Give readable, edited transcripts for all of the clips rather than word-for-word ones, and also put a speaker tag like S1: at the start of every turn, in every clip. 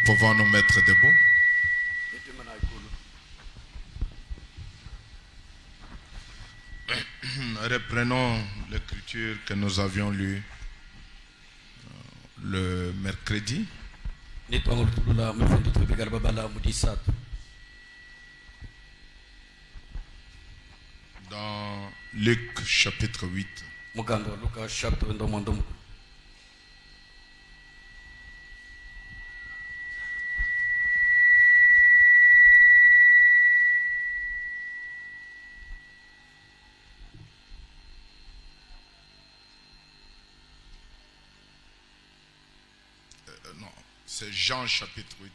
S1: pouvons nous mettre debout. Reprenons l'écriture que nous avions lue le mercredi. Dans Luc chapitre 8. Non, c'est Jean chapitre 8.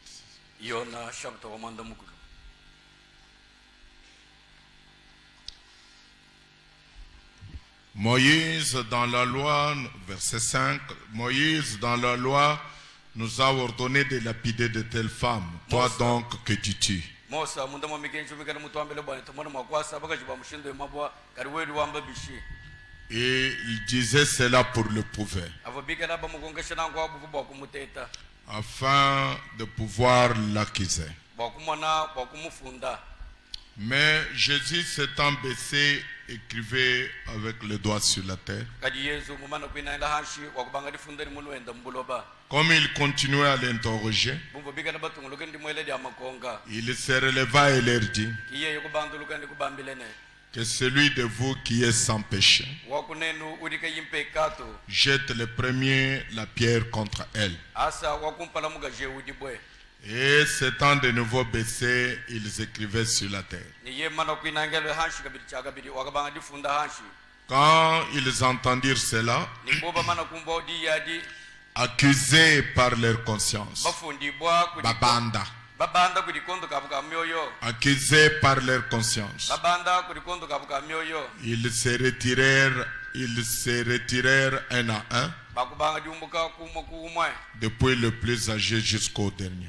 S1: Moïse dans la loi, verset 5, Moïse dans la loi nous a ordonné de lapider de telles femmes. Toi donc que tu tues. Et il disait cela pour le prouver, afin de pouvoir l'accuser. Mais Jésus s'étant baissé, écrivait avec le doigt sur la terre. Comme il continuait à l'interroger, il se releva et leur dit que celui de vous qui est sans péché jette le premier la pierre contre elle. Et s'étant de nouveau baissés, ils écrivaient sur la terre. Quand ils entendirent cela, accusés par leur conscience, babanda, accusés par leur conscience, ils se retirèrent un à un, depuis le plus âgé jusqu'au dernier.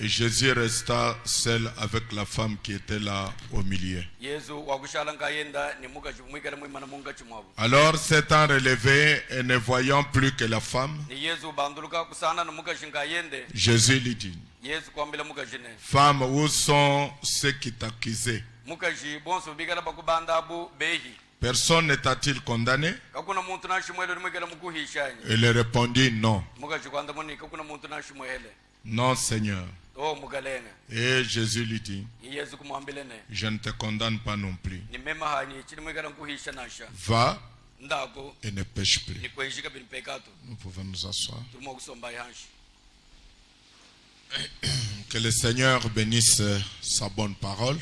S1: Et Jésus resta seul avec la femme qui était là au milieu. Alors s'étant relevé et ne voyant plus que la femme, Jésus lui dit: Femme, où sont ceux qui t'accusaient? Personne ne t'a-t-il condamné? Il répondit: Non. Non, Seigneur. Et Jésus lui dit: Je ne te condamne pas non plus. Va et ne pêche plus. Nous pouvons nous asseoir. Que le Seigneur bénisse sa bonne parole.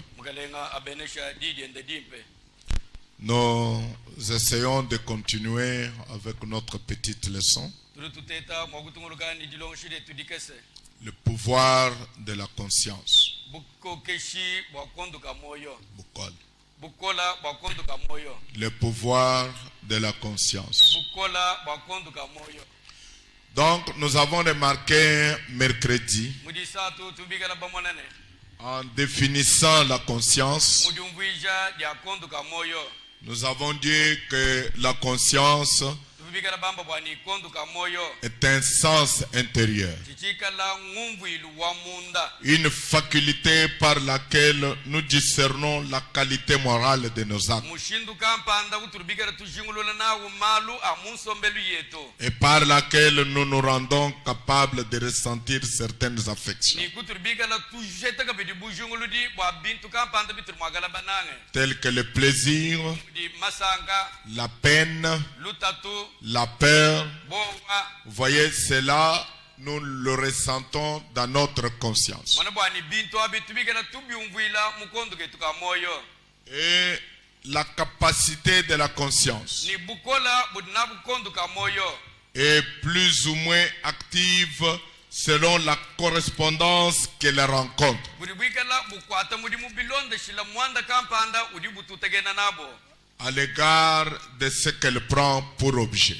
S1: Nous essayons de continuer avec notre petite leçon. Le pouvoir de la conscience. Le pouvoir de la conscience. Donc nous avons remarqué mercredi, en définissant la conscience, nous avons dit que la conscience est un sens intérieur, une faculté par laquelle nous discernons la qualité morale de nos actes et par laquelle nous nous rendons capables de ressentir certaines affections, telles que le plaisir, la peine, la peur. Vous voyez, cela, nous le ressentons dans notre conscience. Et la capacité de la conscience est plus ou moins active selon la correspondance qu'elle rencontre à l'égard de ce qu'elle prend pour objet.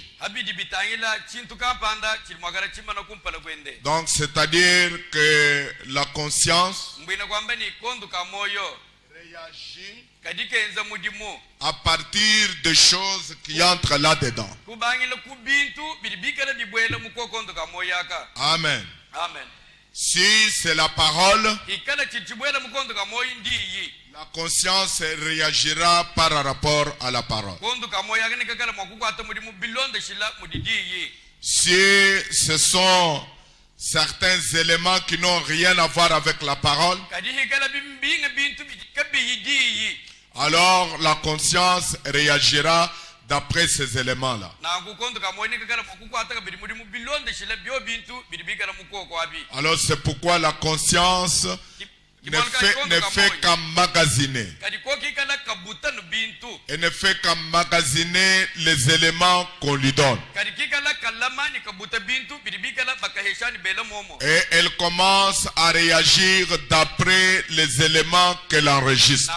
S1: Donc, c'est-à-dire que la conscience réagit à partir des choses qui entrent là-dedans. Amen.
S2: Amen.
S1: Si c'est la parole, la conscience réagira par rapport à la parole. Si ce sont certains éléments qui n'ont rien à voir avec la parole, alors la conscience réagira d'après ces éléments-là. Alors c'est pourquoi la conscience ne fait qu'emmagasiner. Elle ne fait qu'emmagasiner les éléments qu'on lui donne. Et elle commence à réagir d'après les éléments qu'elle enregistre.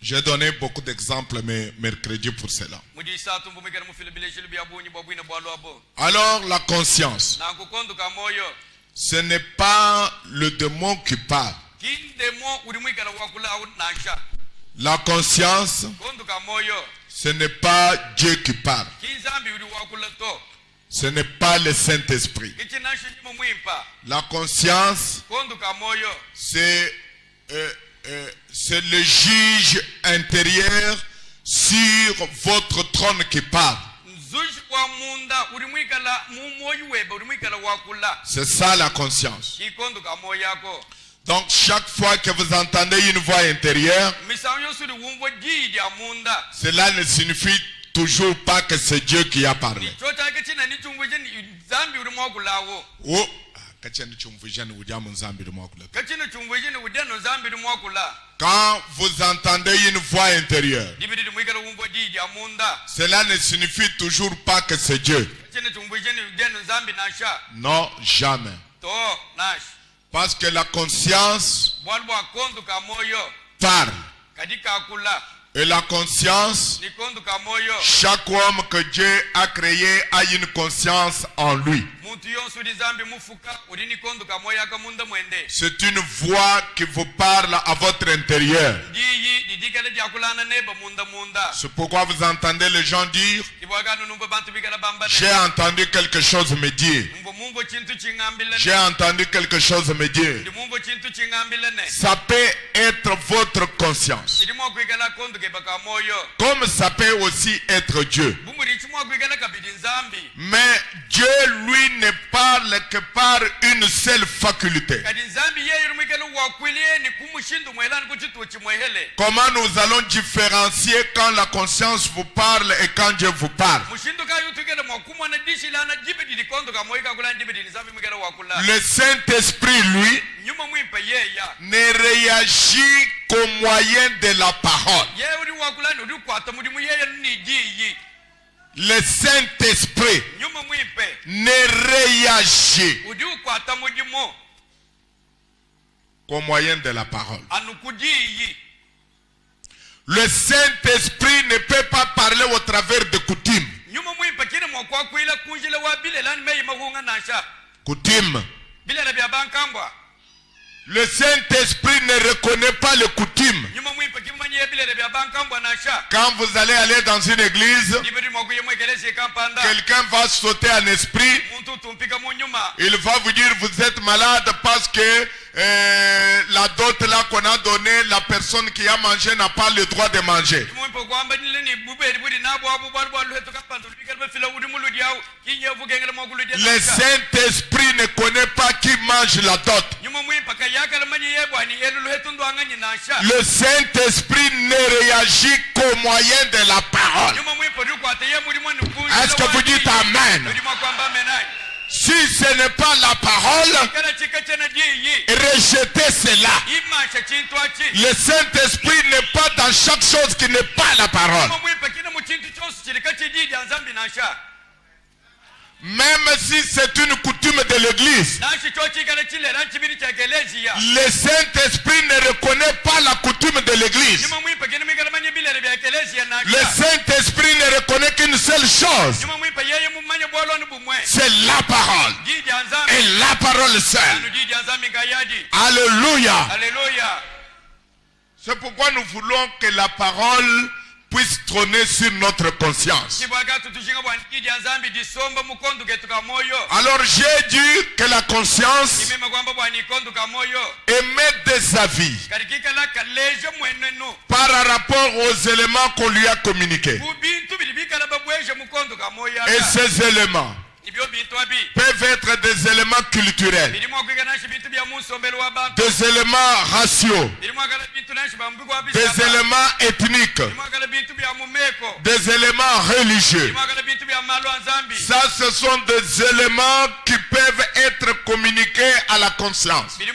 S1: J'ai donné beaucoup d'exemples mercredi pour cela. Alors la conscience, ce n'est pas le démon qui parle. La conscience, ce n'est pas Dieu qui parle. Ce n'est pas le Saint-Esprit. La conscience, c'est le juge intérieur sur votre trône qui parle. C'est ça la conscience. Donc chaque fois que vous entendez une voix intérieure, cela ne signifie toujours pas que c'est Dieu qui a parlé. Oh. Quand vous entendez une voix intérieure, cela ne signifie toujours pas que c'est Dieu. Non, jamais. Parce que la conscience parle. Et la conscience, chaque homme que Dieu a créé a une conscience en lui. C'est une voix qui vous parle à votre intérieur. C'est pourquoi vous entendez les gens dire: j'ai entendu quelque chose me dire. J'ai entendu quelque chose me dire. Ça peut être votre conscience. Comme ça peut aussi être Dieu. Mais Dieu, lui, ne parle que par une seule faculté. Comment nous allons différencier quand la conscience vous parle et quand Dieu vous parle? Le Saint-Esprit, lui, ne réagit qu'au moyen de la parole. Le Saint-Esprit ne réagit qu'au moyen de la parole. Le Saint-Esprit ne peut pas parler au travers de coutumes. Coutumes. Le Saint-Esprit ne reconnaît pas les coutumes. Quand vous allez aller dans une église, quelqu'un va sauter en esprit. Il va vous dire: vous êtes malade parce que la dot là qu'on a donnée, la personne qui a mangé n'a pas le droit de manger. Le Saint-Esprit ne connaît pas qui mange la dot. Le Saint-Esprit ne réagit qu'au moyen de la parole. Est-ce que vous dites Amen? Si ce n'est pas la parole, rejetez cela. Le Saint-Esprit n'est pas dans chaque chose qui n'est pas la parole. Même si c'est une coutume de l'église, le Saint-Esprit ne reconnaît pas la coutume de l'église. Le Saint-Esprit ne reconnaît qu'une seule chose, c'est la parole. et la parole seule. Alléluia.
S2: Alléluia.
S1: C'est pourquoi nous voulons que la parole puisse trôner sur notre conscience. Alors j'ai dit que la conscience émet des avis par rapport aux éléments qu'on lui a communiqués. Et ces éléments peuvent être des éléments culturels, des éléments raciaux, des éléments ethniques, des éléments religieux. Ça, ce sont des éléments qui peuvent être communiqués à la conscience. Et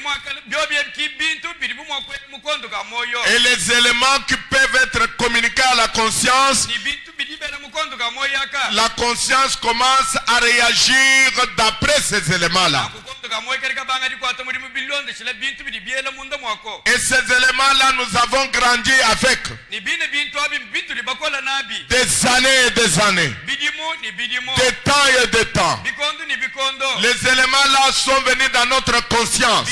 S1: les éléments qui peuvent être communiqués à la conscience, la conscience commence à réagir d'après ces éléments-là. Et ces éléments-là, nous avons grandi avec des années et des années, des temps et des temps. Les éléments-là sont venus dans notre conscience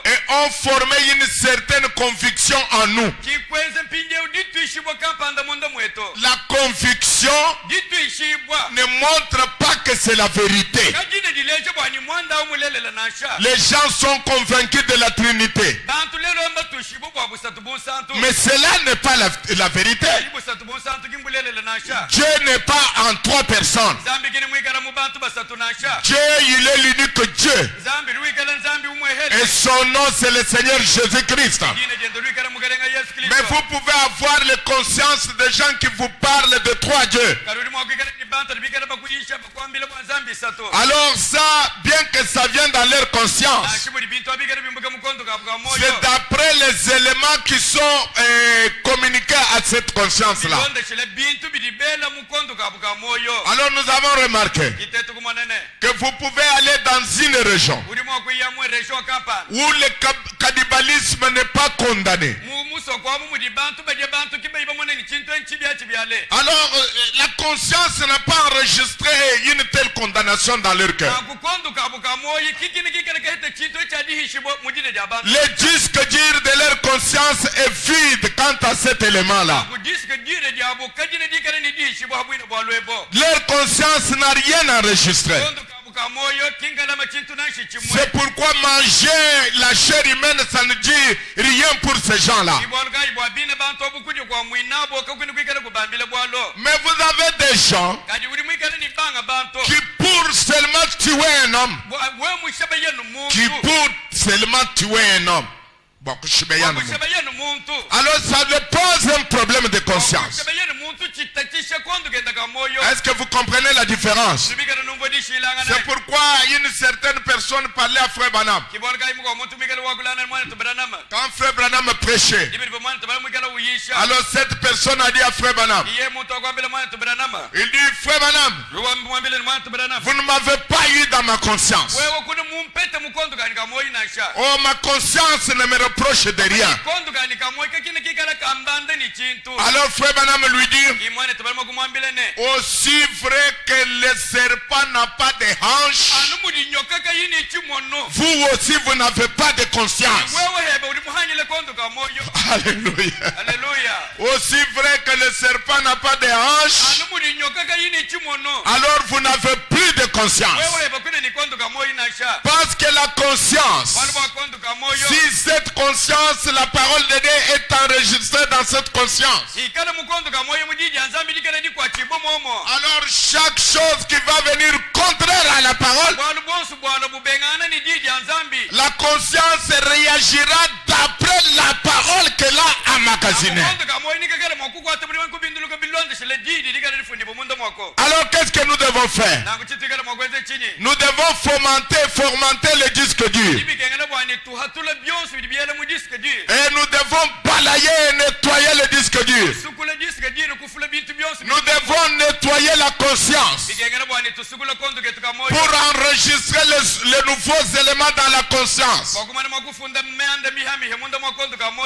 S1: et ont formé une certaine conviction en nous. La conviction ne montre pas que c'est la vérité. Les gens sont convaincus de la Trinité, mais cela n'est pas la vérité. Dieu n'est pas en trois personnes. Dieu, il est l'unique Dieu. Et son nom, c'est le Seigneur Jésus-Christ. Mais vous pouvez avoir la conscience des gens qui vous parlent de trois dieux. Alors ça, bien que ça vienne dans leur conscience, c'est d'après les éléments qui sont communiqués à cette conscience-là. Alors nous avons remarqué que vous pouvez aller dans une région où le cannibalisme n'est pas condamné. Alors la conscience n'a pas enregistré une telle condamnation dans leur cœur. Le disque dur de leur conscience est vide quant à cet élément-là. Leur conscience n'a rien enregistré. C'est pourquoi manger la chair humaine, ça ne dit rien pour ces gens-là. Mais vous avez des gens qui pour seulement tuer un homme, alors ça ne pose un problème de conscience. Est-ce que vous comprenez la différence? C'est pourquoi une certaine personne parlait à Frère Branham. Quand Frère Branham prêchait, alors cette personne a dit à Frère Branham, il dit, Frère Branham, vous ne m'avez pas eu dans ma conscience. Oh, ma conscience ne me reproche de rien. Alors Frère Branham lui dit, aussi vrai que le serpent n'a pas de hanches, vous aussi vous n'avez pas de conscience. Alléluia. Aussi vrai que le serpent n'a pas de hanches, alors vous n'avez plus de conscience. Parce que la conscience, si cette conscience, la parole de Dieu est enregistrée dans cette conscience, alors chaque chose qui va venir contraire à la parole, la conscience réagira d'après la parole qu'elle a emmagasinée. Alors qu'est-ce que nous devons faire? Nous devons fomenter le disque dur. Et nous devons balayer et nettoyer le disque dur. Nous devons nettoyer la conscience pour enregistrer les nouveaux éléments dans la conscience.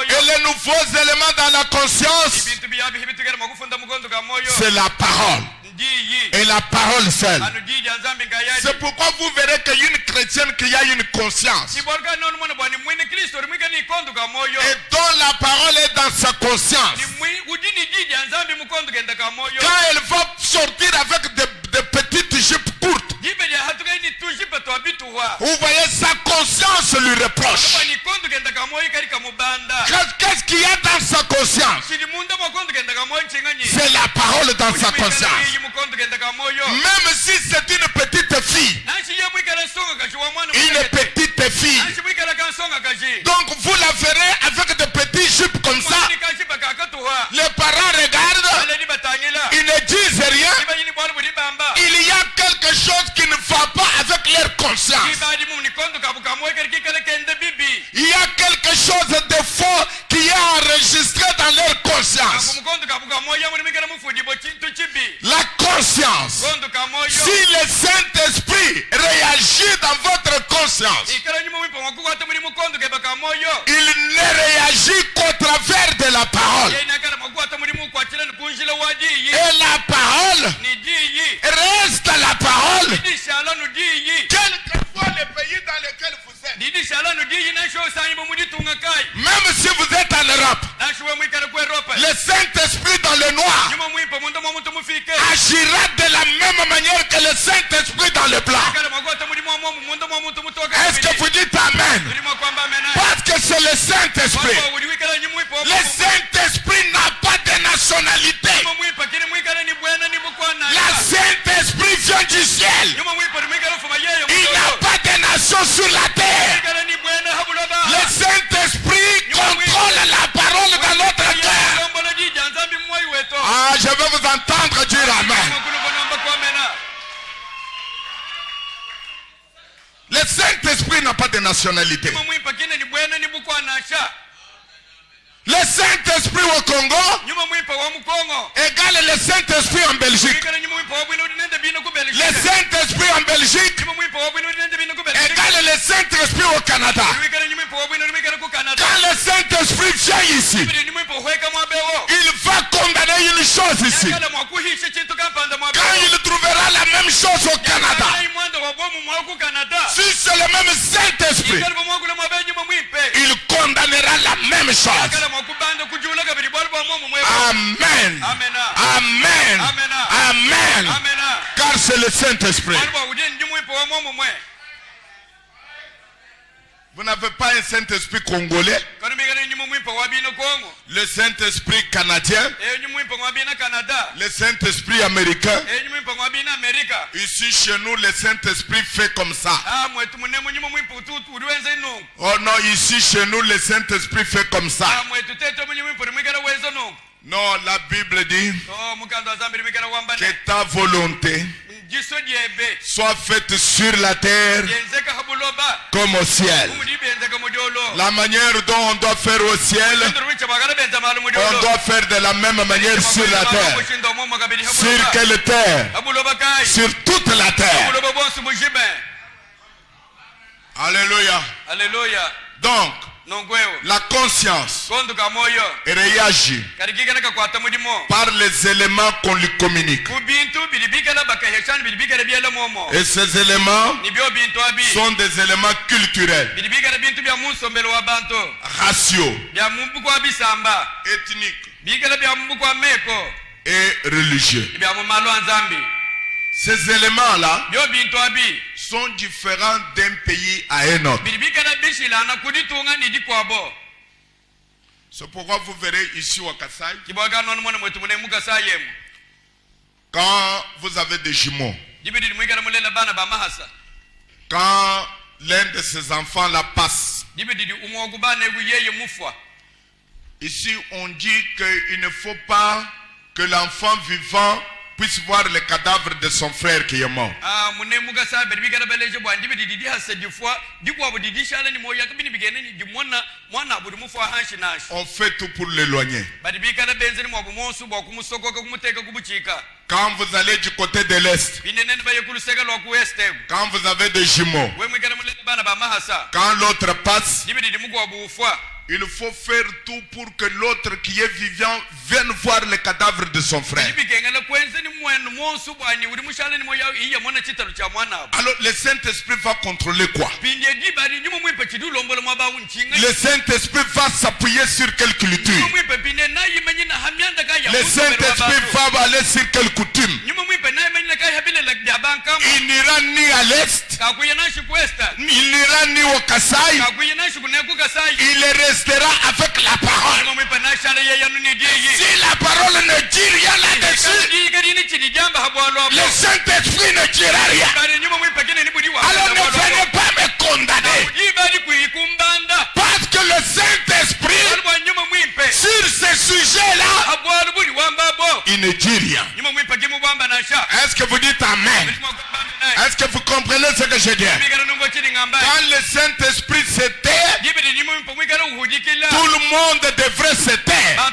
S1: Et les nouveaux éléments dans la conscience, c'est la parole. et la parole seule. C'est pourquoi vous verrez qu'il y a une chrétienne qui a une conscience. Et dont la parole est dans sa conscience. Quand elle va sortir avec des petites jupes courtes, vous voyez, sa conscience lui reproche. Qu'est-ce qu'il y a dans sa conscience? C'est la parole dans sa conscience. Même si c'est une petite fille. Une petite fille. Donc vous la verrez avec des petits jupes comme ça. Les parents regardent. Ils ne disent rien. Il y a quelque chose qui ne va pas avec leur conscience. Il y a quelque chose de faux qui est enregistré dans leur conscience. La conscience. Si le Saint-Esprit réagit dans votre conscience, il ne réagit qu'au travers de la parole. Et la parole reste la parole. Quelquefois les pays dans lesquels vous êtes, même si vous êtes en Europe, le Saint-Esprit dans le noir agira de la même manière que le Saint-Esprit dans le blanc. Est-ce que vous dites Amen? Parce que c'est le Saint-Esprit. Le Saint-Esprit n'a pas de nationalité. Le Saint-Esprit vient du ciel. Il n'a pas de nation sur la terre. Le Saint-Esprit contrôle la parole dans notre cœur. Ah, je vais vous entendre dire Amen. Le Saint-Esprit n'a pas de nationalité. Le Saint-Esprit au Congo égale le Saint-Esprit en Belgique. Le Saint-Esprit en Belgique égale le Saint-Esprit au Canada. Quand le Saint-Esprit vient ici, il va condamner une chose ici. Quand il trouvera la même chose au Canada, si c'est le même Saint-Esprit, il condamnera la même chose. Amen. Amen. Amen. Car c'est le Saint-Esprit. Vous n'avez pas un Saint-Esprit congolais, le Saint-Esprit canadien, le Saint-Esprit américain. Ici chez nous, le Saint-Esprit fait comme ça. Oh non, ici chez nous, le Saint-Esprit fait comme ça. Non, la Bible dit que ta volonté soit faite sur la terre comme au ciel. La manière dont on doit faire au ciel, on doit faire de la même manière sur la terre. Sur quelle terre? Sur toute la terre. Alléluia. Alléluia. Donc, la conscience réagit par les éléments qu'on lui communique. Et ces éléments sont des éléments culturels, raciaux, ethniques et religieux. Ces éléments-là sont différents d'un pays à un autre. C'est pourquoi vous verrez ici au Kassai, quand vous avez des jumeaux, quand l'un de ces enfants la passe, ici on dit qu'il ne faut pas que l'enfant vivant puisse voir le cadavre de son frère qui est mort. On fait tout pour l'éloigner. Quand vous allez du côté de l'Est, quand vous avez des jumeaux, quand l'autre passe, il faut faire tout pour que l'autre qui est vivant vienne voir le cadavre de son frère. Alors le Saint-Esprit va contrôler quoi? Le Saint-Esprit va s'appuyer sur quelle culture? Le Saint-Esprit va aller sur quelle coutume? Il n'ira ni à l'Est, il n'ira ni au Kasaï, il restera avec la parole. Si la parole ne dit rien là-dessus, le Saint-Esprit ne dira rien. Alors ne venez pas me condamner. Parce que le Saint-Esprit, sur ce sujet-là, il ne dit rien. Est-ce que vous dites Amen? Est-ce que vous comprenez ce que je dis? Quand le Saint-Esprit se tait, tout le monde devrait se taire.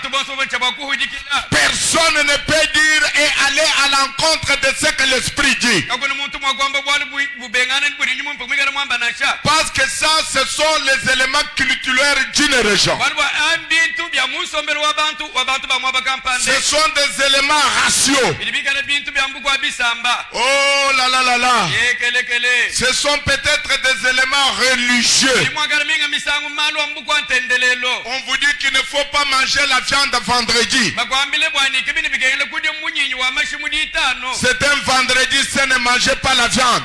S1: Personne ne peut dire et aller à l'encontre de ce que l'Esprit dit. Parce que ça, ce sont les éléments culturels d'une région. Ce sont des éléments raciaux. Oh là là là là. Ce sont peut-être des éléments religieux. On vous dit qu'il ne faut pas manger la viande vendredi. C'est un vendredi, ça ne mangez pas la viande.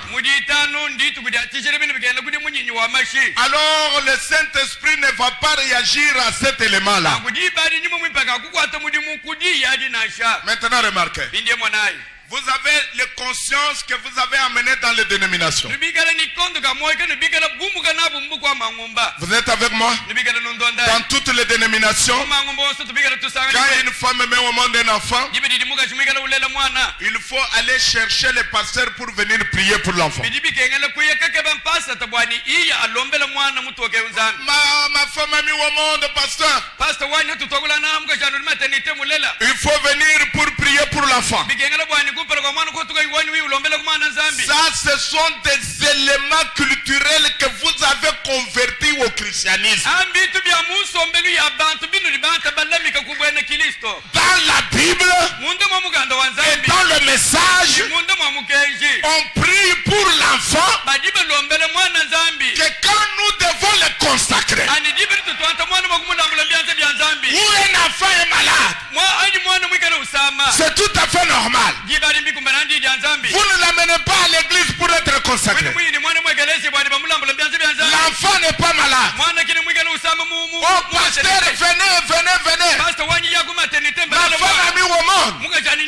S1: Alors le Saint-Esprit ne va pas réagir à cet élément-là. Maintenant remarquez. Vous avez la conscience que vous avez amené dans les dénominations. Vous êtes avec moi? Dans toutes les dénominations, quand une femme met au monde un enfant, il faut aller chercher les pasteurs pour venir prier pour l'enfant. Ma femme a mis au monde, pasteur. Il faut venir pour prier pour l'enfant. Ça, ce sont des éléments culturels que vous avez convertis au christianisme. Dans la Bible et dans le message, on prie pour l'enfant que quand nous devons le consacrer, où un enfant est malade, c'est tout à fait normal. Vous ne l'amenez pas à l'église pour être consacré. L'enfant n'est pas malade. Oh pasteur, venez. La femme a mis au monde. Ça n'a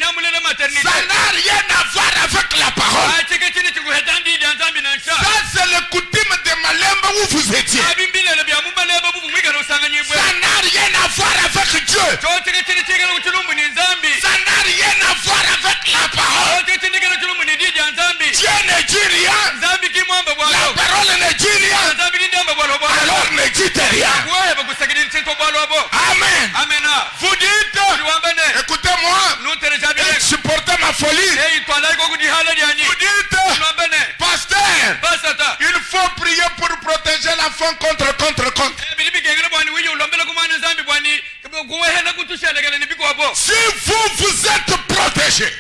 S1: rien à voir avec la parole. Ça c'est le coutume de Malemba où vous étiez. Ça n'a rien à voir avec Dieu. Ça n'a rien à voir avec la parole. Dieu ne dit rien. La parole ne dit rien. Alors ne dites rien. Amen. Vous dites, écoutez-moi, et supportez ma folie. Vous dites, pasteur, il faut prier pour protéger l'enfant contre. Si vous êtes protégé et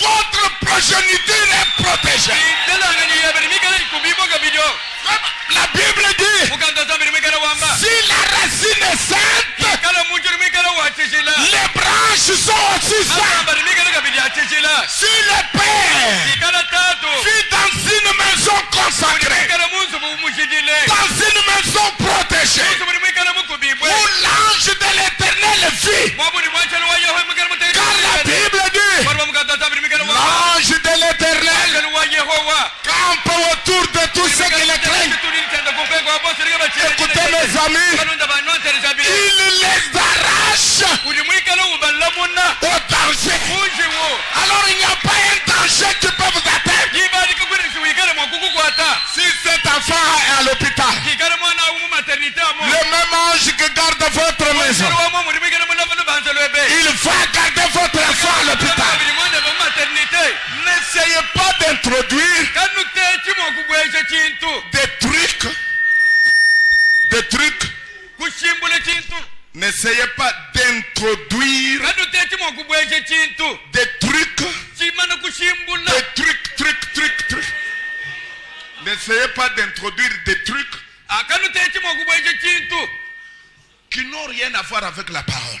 S1: votre progéniture est protégée, la Bible dit, si la racine est sainte, les branches sont aussi saintes. Si le père vit dans une maison consacrée, dans une maison protégée, où l'ange de l'Éternel vit, car la Bible dit, l'ange de l'Éternel campe autour de tous ceux qui le craignent. Écoutez mes amis, il les arrache au danger. Alors il n'y a pas un danger qui peut vous atteindre. Si cet enfant est à l'hôpital, le même ange qui garde votre maison, il va garder votre enfant à l'hôpital. N'essayez pas d'introduire des trucs dire des trucs. N'essayez pas d'introduire des trucs qui n'ont rien à voir avec la parole.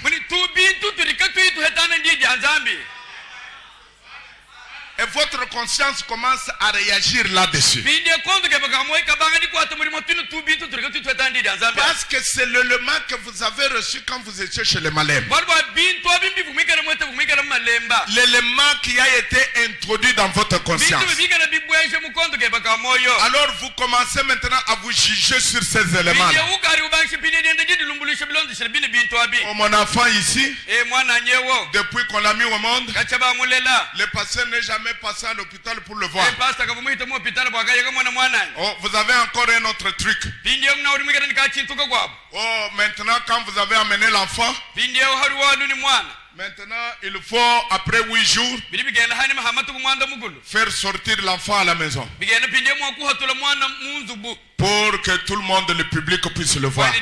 S1: Et votre conscience commence à réagir là-dessus. Parce que c'est l'élément que vous avez reçu quand vous étiez chez les Malem. L'élément qui a été introduit dans votre conscience. Alors vous commencez maintenant à vous juger sur ces éléments. Oh, mon enfant ici, depuis qu'on l'a mis au monde, le pasteur n'est jamais passé à l'hôpital pour le voir. Oh, vous avez encore un autre truc. Oh, maintenant quand vous avez amené l'enfant, maintenant il faut après 8 jours faire sortir l'enfant à la maison pour que tout le monde, le public, puisse le voir.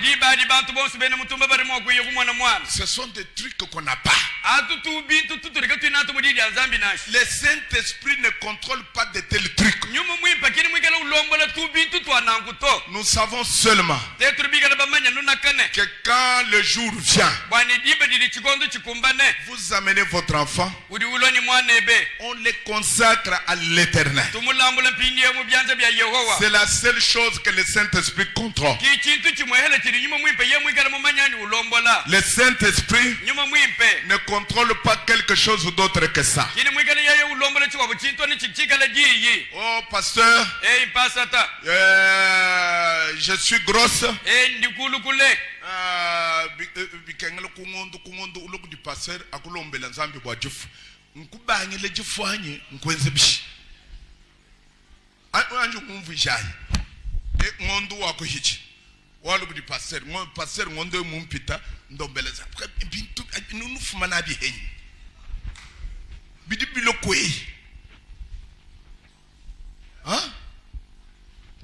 S1: Ce sont des trucs qu'on n'a pas. Le Saint-Esprit ne contrôle pas de tels trucs. Nous savons seulement que quand le jour vient, vous amenez votre enfant, on les consacre à l'Éternel. C'est la seule chose que le Saint-Esprit contrôle. Le Saint-Esprit ne contrôle pas quelque chose d'autre que ça. Oh pasteur, je suis grosse. Ngondo wako hichi walo budi passer ngondo mumpita ndombeleza bintu nunufuma na bihenyi bidi bilokwe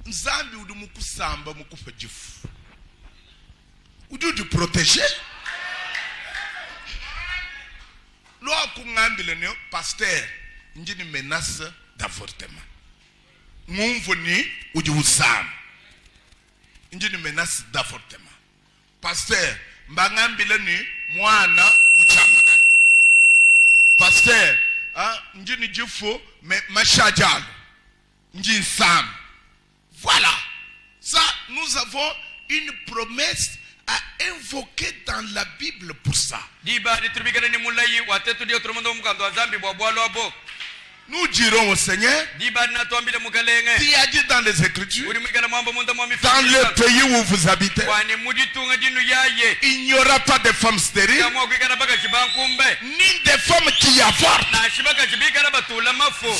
S1: nzambi udu mukusamba mukufa jifu udu protéger lo akungambile ne pasteur njini menace d'avortement mumvoni udu usama njini menace d'avortement. Pasteur, mbangambile ni mwana mchamaka. Pasteur, njini jifo machajalo. Njini sam. Voilà. Ça, nous avons une promesse à invoquer dans la Bible pour ça. Nous dirons au Seigneur, tu as dit dans les Écritures, dans le pays où vous habitez, il n'y aura pas de femmes stériles, ni de femmes qui avortent.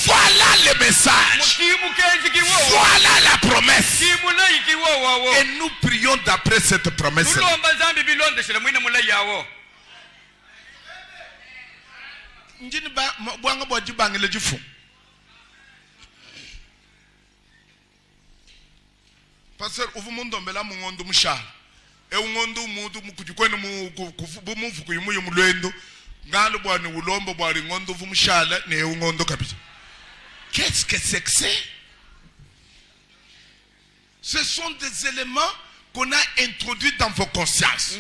S1: Voilà le message. Voilà la promesse. Et nous prions d'après cette promesse. Njini ba bwanga bwaji bangile jifu. Pastor uvumundo mbela mungondo mushala. Ungondo mudu mukujikwene muvuku yimuyo mulwendo. Ngalo bwani ulombo bwali ngondo vumushala ne ungondo kabisa. Qu'est-ce que c'est que c'est? Ce sont des éléments qu'on a introduits dans vos consciences.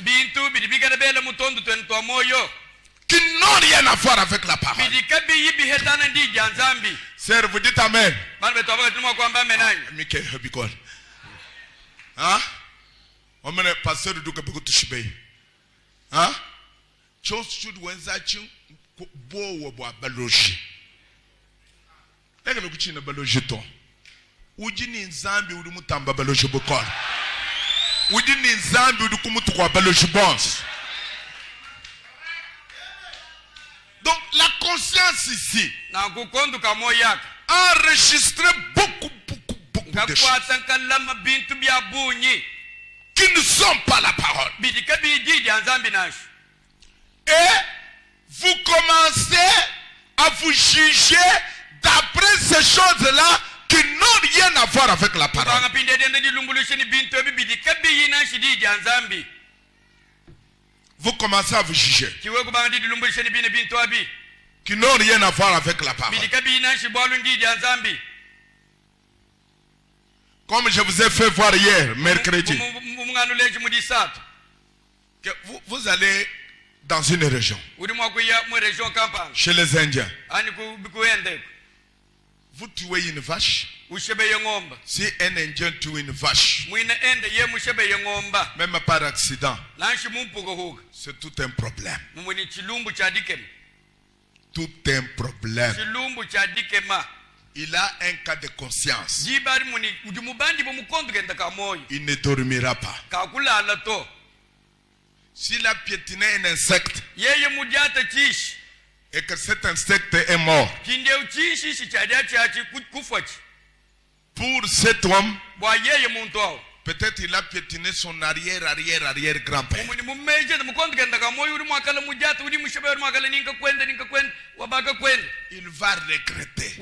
S1: Qui n'ont rien à voir avec la parole. Sœur, vous dites Amen. Hein? On me pasteur de Douka Tushibé. Hein? Chose should wenzachi bo wa baloji. Lega no kuchina baloji to. Uji ni nzambi udi mutamba baloji bokor. Uji ni nzambi udi kumutu kwa baloji bons. Donc la conscience ici a enregistré beaucoup de choses qui ne sont pas la parole. Et vous commencez à vous juger d'après ces choses-là qui n'ont rien à voir avec la parole. vous commencez à vous juger. Qui n'ont rien à voir avec la parole. Comme je vous ai fait voir hier, mercredi. Que vous allez dans une région. Chez les Indiens. Vous tuez une vache. Si un Indien tue une vache, même par accident, c'est tout un problème. Tout un problème. Il a un cas de conscience. Il ne dormira pas. S'il a piétiné un insecte et que cet insecte est mort, pour cet homme, peut-être il a piétiné son arrière-grand-père. Il va regretter.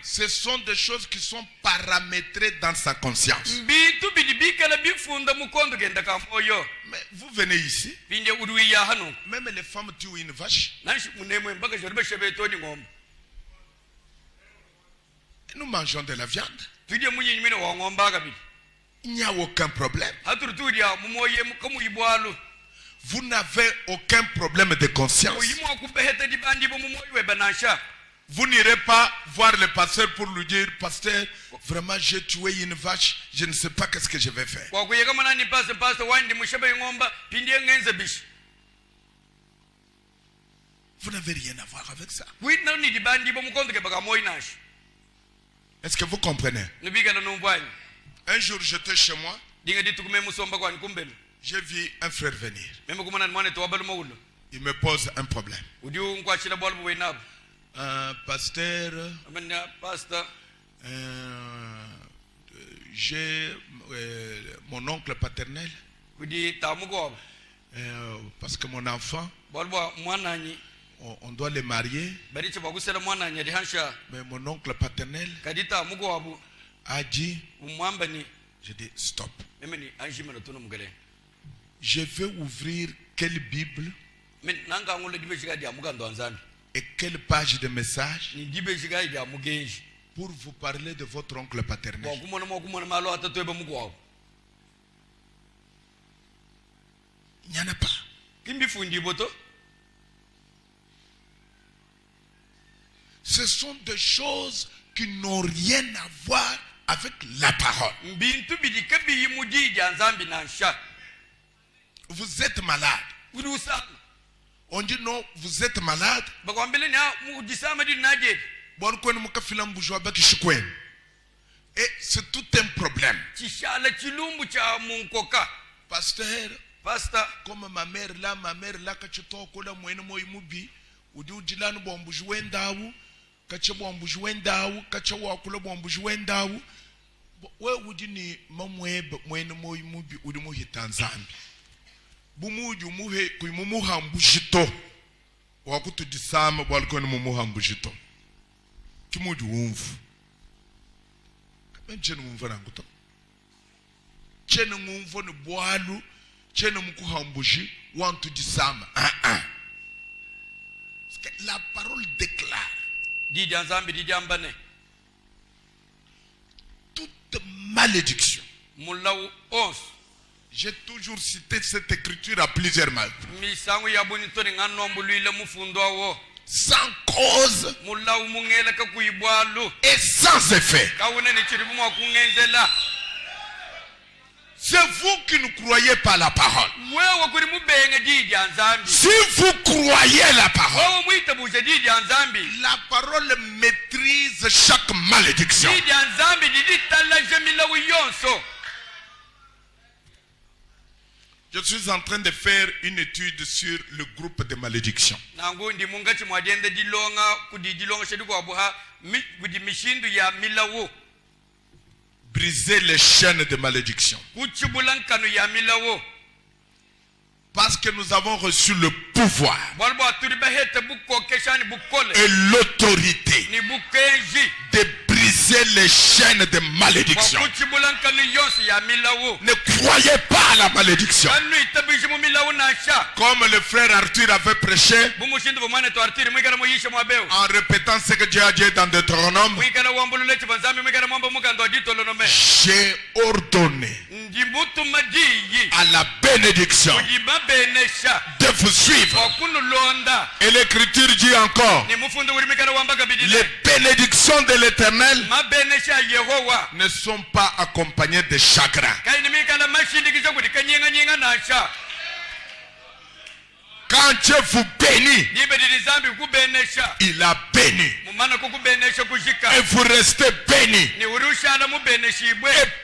S1: Ce sont des choses qui sont paramétrées dans sa conscience. Mais vous venez ici, même les femmes tuent une vache. Nous mangeons de la viande. Il n'y a aucun problème. Vous n'avez aucun problème de conscience. Vous n'irez pas voir le pasteur pour lui dire, pasteur, vraiment j'ai tué une vache, je ne sais pas qu'est-ce que je vais faire. Vous n'avez rien à voir avec ça. Est-ce que vous comprenez? Un jour j'étais chez moi. J'ai vu un frère venir. Il me pose un problème. Pasteur, j'ai mon oncle paternel. Parce que mon enfant, on doit le marier. Mais mon oncle paternel a dit, je dis stop. Je vais ouvrir quelle Bible et quelle page de message pour vous parler de votre oncle paternel. Il n'y en a pas. Ce sont des choses qui n'ont rien à voir avec la parole. Vous êtes malade. On dit non, vous êtes malade. Et c'est tout un problème. Pasteur, comme ma mère là, quand tu t'as collé moi imubi, ou du dilan bombu jouendaou, quand tu bombu jouendaou, quand tu as collé bombu jouendaou, ouais ou dit ni mamweb moi imubi ou du mo hitanzambi. Bumuju muhe kuimumuha mbujito wakutu disama balkoni mumuha mbujito kimuju wumfu kabenchene ngumva nanguto chene ngumvo ni bwalu chene mukuha mbuji wantu disama parce que la parole déclare didi anzambi didi ambane toute malédiction mulaw os. J'ai toujours cité cette écriture à plusieurs reprises. Sans cause et sans effet. C'est vous qui ne croyez pas la parole. Si vous croyez la parole maîtrise chaque malédiction. Je suis en train de faire une étude sur le groupe de malédictions. Briser les chaînes de malédiction. Parce que nous avons reçu le pouvoir et l'autorité de briser briser les chaînes de malédiction. Ne croyez pas à la malédiction. Comme le frère Arthur avait prêché, en répétant ce que Dieu a dit dans Deutéronome, j'ai ordonné à la bénédiction de vous suivre. Et l'Écriture dit encore, les bénédictions de l'Éternel ne sont pas accompagnées de chagrin. Quand Dieu vous bénit, il a béni. Et vous restez béni. Et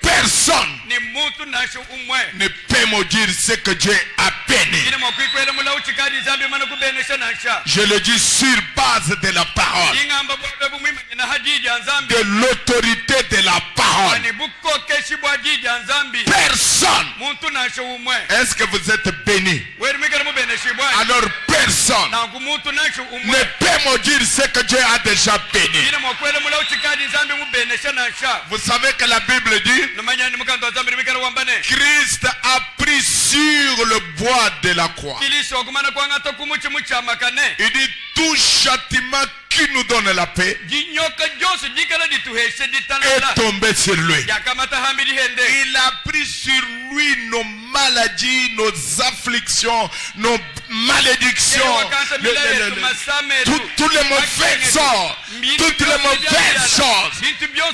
S1: personne ne peut me dire ce que Dieu a béni. Je le dis sur base de la parole, de l'autorité de la parole. Personne. Est-ce que vous êtes béni? Alors personne ne peut me dire ce que Dieu a déjà béni. Vous savez que la Bible dit, Christ a pris sur le bois de la croix. Il dit, tout châtiment qui nous donne la paix est tombé sur lui. Il a pris sur lui nos maladies, nos afflictions, nos malédictions, tous les mauvais sorts, toutes les mauvaises choses.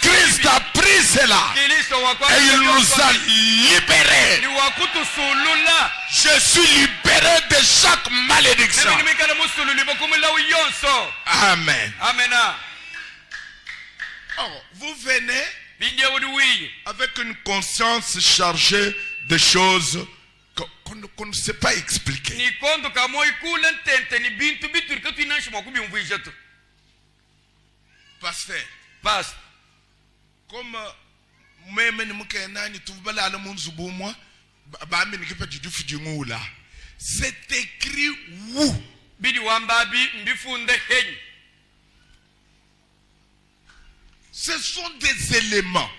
S1: Christ a pris cela et il nous a libérés. Je suis libéré de chaque malédiction. Amen. Oh, vous venez avec une conscience chargée de choses qu'on ne sait pas expliquer. Pasteur, comme c'est écrit où? Ce sont des éléments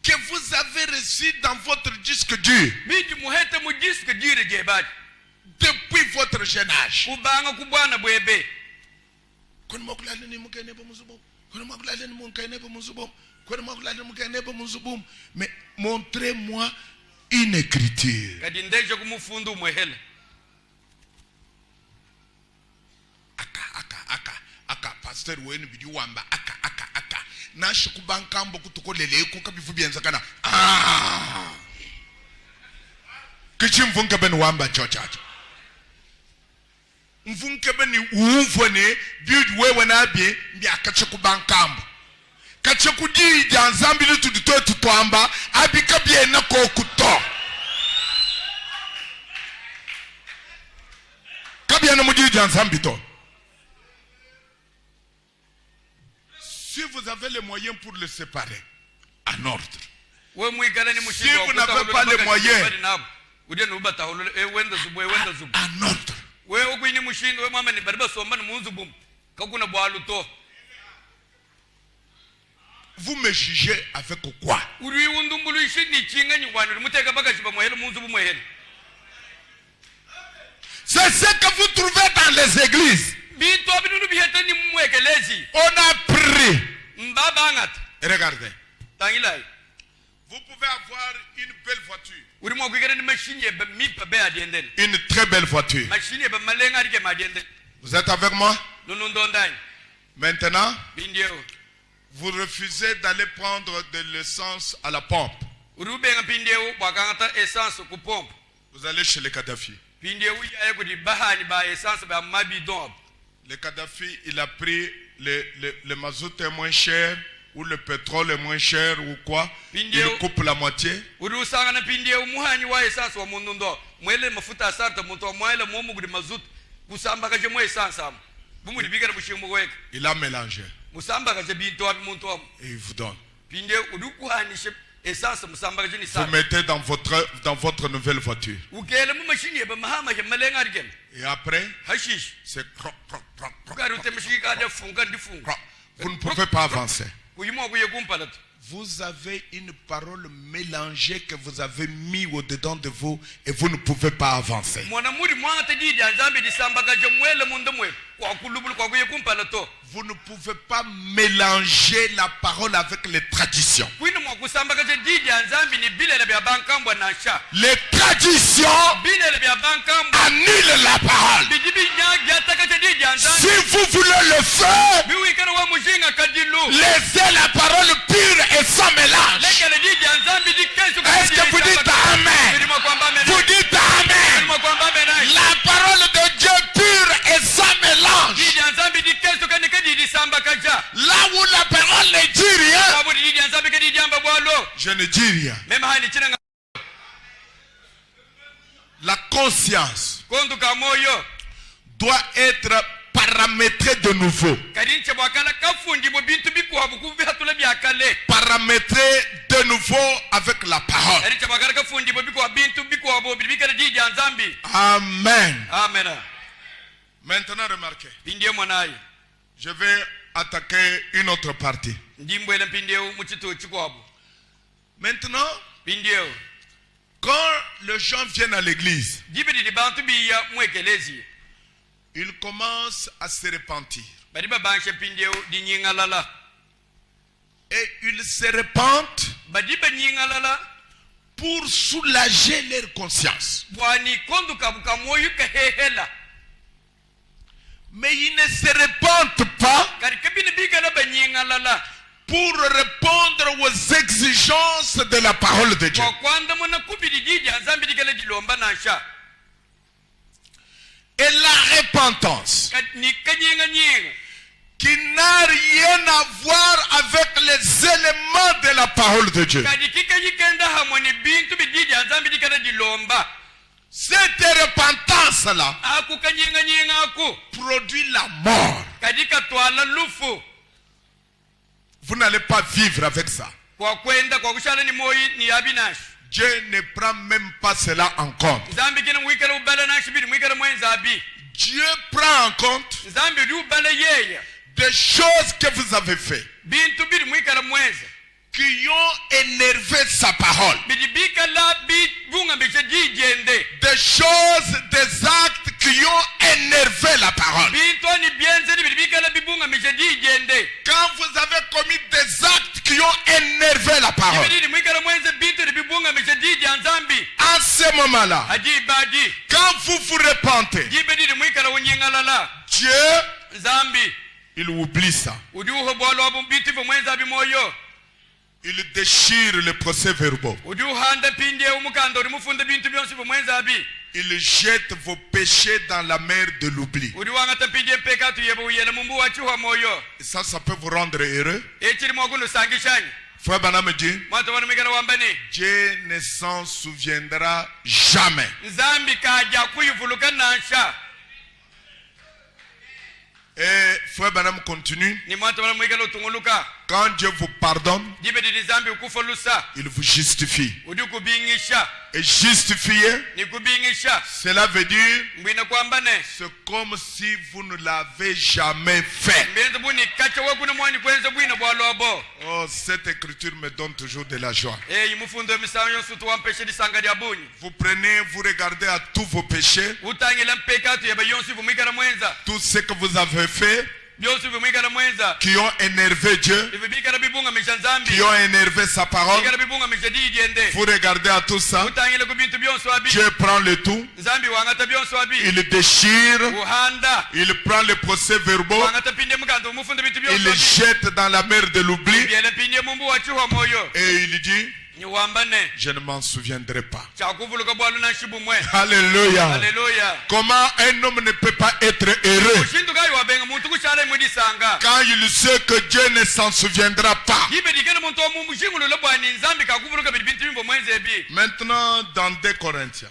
S1: que vous avez reçus dans votre disque dur depuis votre jeune âge. Mais montrez-moi une écriture. Pasteur wenu bidi wamba aka na shikubankambo kutukolele kuka bifubienza kana kichimvunke ben wamba chochacho mvunke ben uvone bidi wewe na bie mbi akachikubankambo kachikudi janzambi lutuduto tutwamba abika bie na kokuto kabia na mudi janzambi to. Si vous avez les moyens pour le séparer, en ordre. Si vous n'avez pas les moyens, en ordre. Vous me jugez avec quoi? C'est ce que vous trouvez dans les églises. On a pris. Regardez. Vous pouvez avoir une belle voiture. Une très belle voiture. Vous êtes avec moi? Maintenant, vous refusez d'aller prendre de l'essence à la pompe. Vous allez chez les Kadhafi. Le Kadhafi, il a pris le mazout est moins cher, ou le pétrole est moins cher, ou quoi. Il coupe la moitié. Il a mélangé. Et il vous donne. Vous mettez dans votre nouvelle voiture. Et après, c'est vous ne pouvez pas avancer.
S2: Vous avez une parole mélangée que vous avez mis au-dedans de vous et vous ne pouvez pas avancer. Vous ne pouvez pas mélanger la parole avec les traditions. Les traditions annulent la parole. Si vous voulez le faire, laissez la parole pure et sans mélange. Est-ce que vous dites Amen? Vous dites Amen. La parole de Dieu pure et sans mélange. Là où la parole ne dit rien, je ne dis rien. La conscience doit être paramétrée de nouveau. Paramétrée de nouveau avec la parole. Amen. Maintenant remarquez. Je vais attaquer une autre partie. Maintenant, quand les gens viennent à l'église, ils commencent à se repentir. Et ils se repentent pour soulager leur conscience. Mais ils ne se repentent pas pour répondre aux exigences de la parole de Dieu. Et la repentance, qui n'a rien à voir avec les éléments de la parole de Dieu. Cette repentance-là produit la mort. Vous n'allez pas vivre avec ça. Dieu ne prend même pas cela en compte. Dieu prend en compte des choses que vous avez faites qui ont énervé sa parole. Des choses, des actes qui ont énervé la parole. Quand vous avez commis des actes qui ont énervé la parole, en ce moment-là, quand vous vous repentez, Dieu, il oublie ça. Il déchire les procès-verbaux. Il jette vos péchés dans la mer de l'oubli. Et ça peut vous rendre heureux. Frère Branham dit, Dieu ne s'en souviendra jamais. Et Frère Branham continue. Quand Dieu vous pardonne, il vous justifie. Et justifier, cela veut dire c'est comme si vous ne l'avez jamais fait. Oh, cette écriture me donne toujours de la joie. Vous prenez, vous regardez à tous vos péchés, tout ce que vous avez fait, qui ont énervé Dieu, qui ont énervé sa parole. Vous regardez à tout ça, Dieu prend le tout, il déchire, il prend les procès-verbaux, il les jette dans la mer de l'oubli et il dit, je ne m'en souviendrai pas. Alléluia.
S3: Alléluia.
S1: Comment un homme ne peut pas être heureux quand il sait que Dieu ne s'en souviendra pas? Maintenant, dans 2 Corinthiens,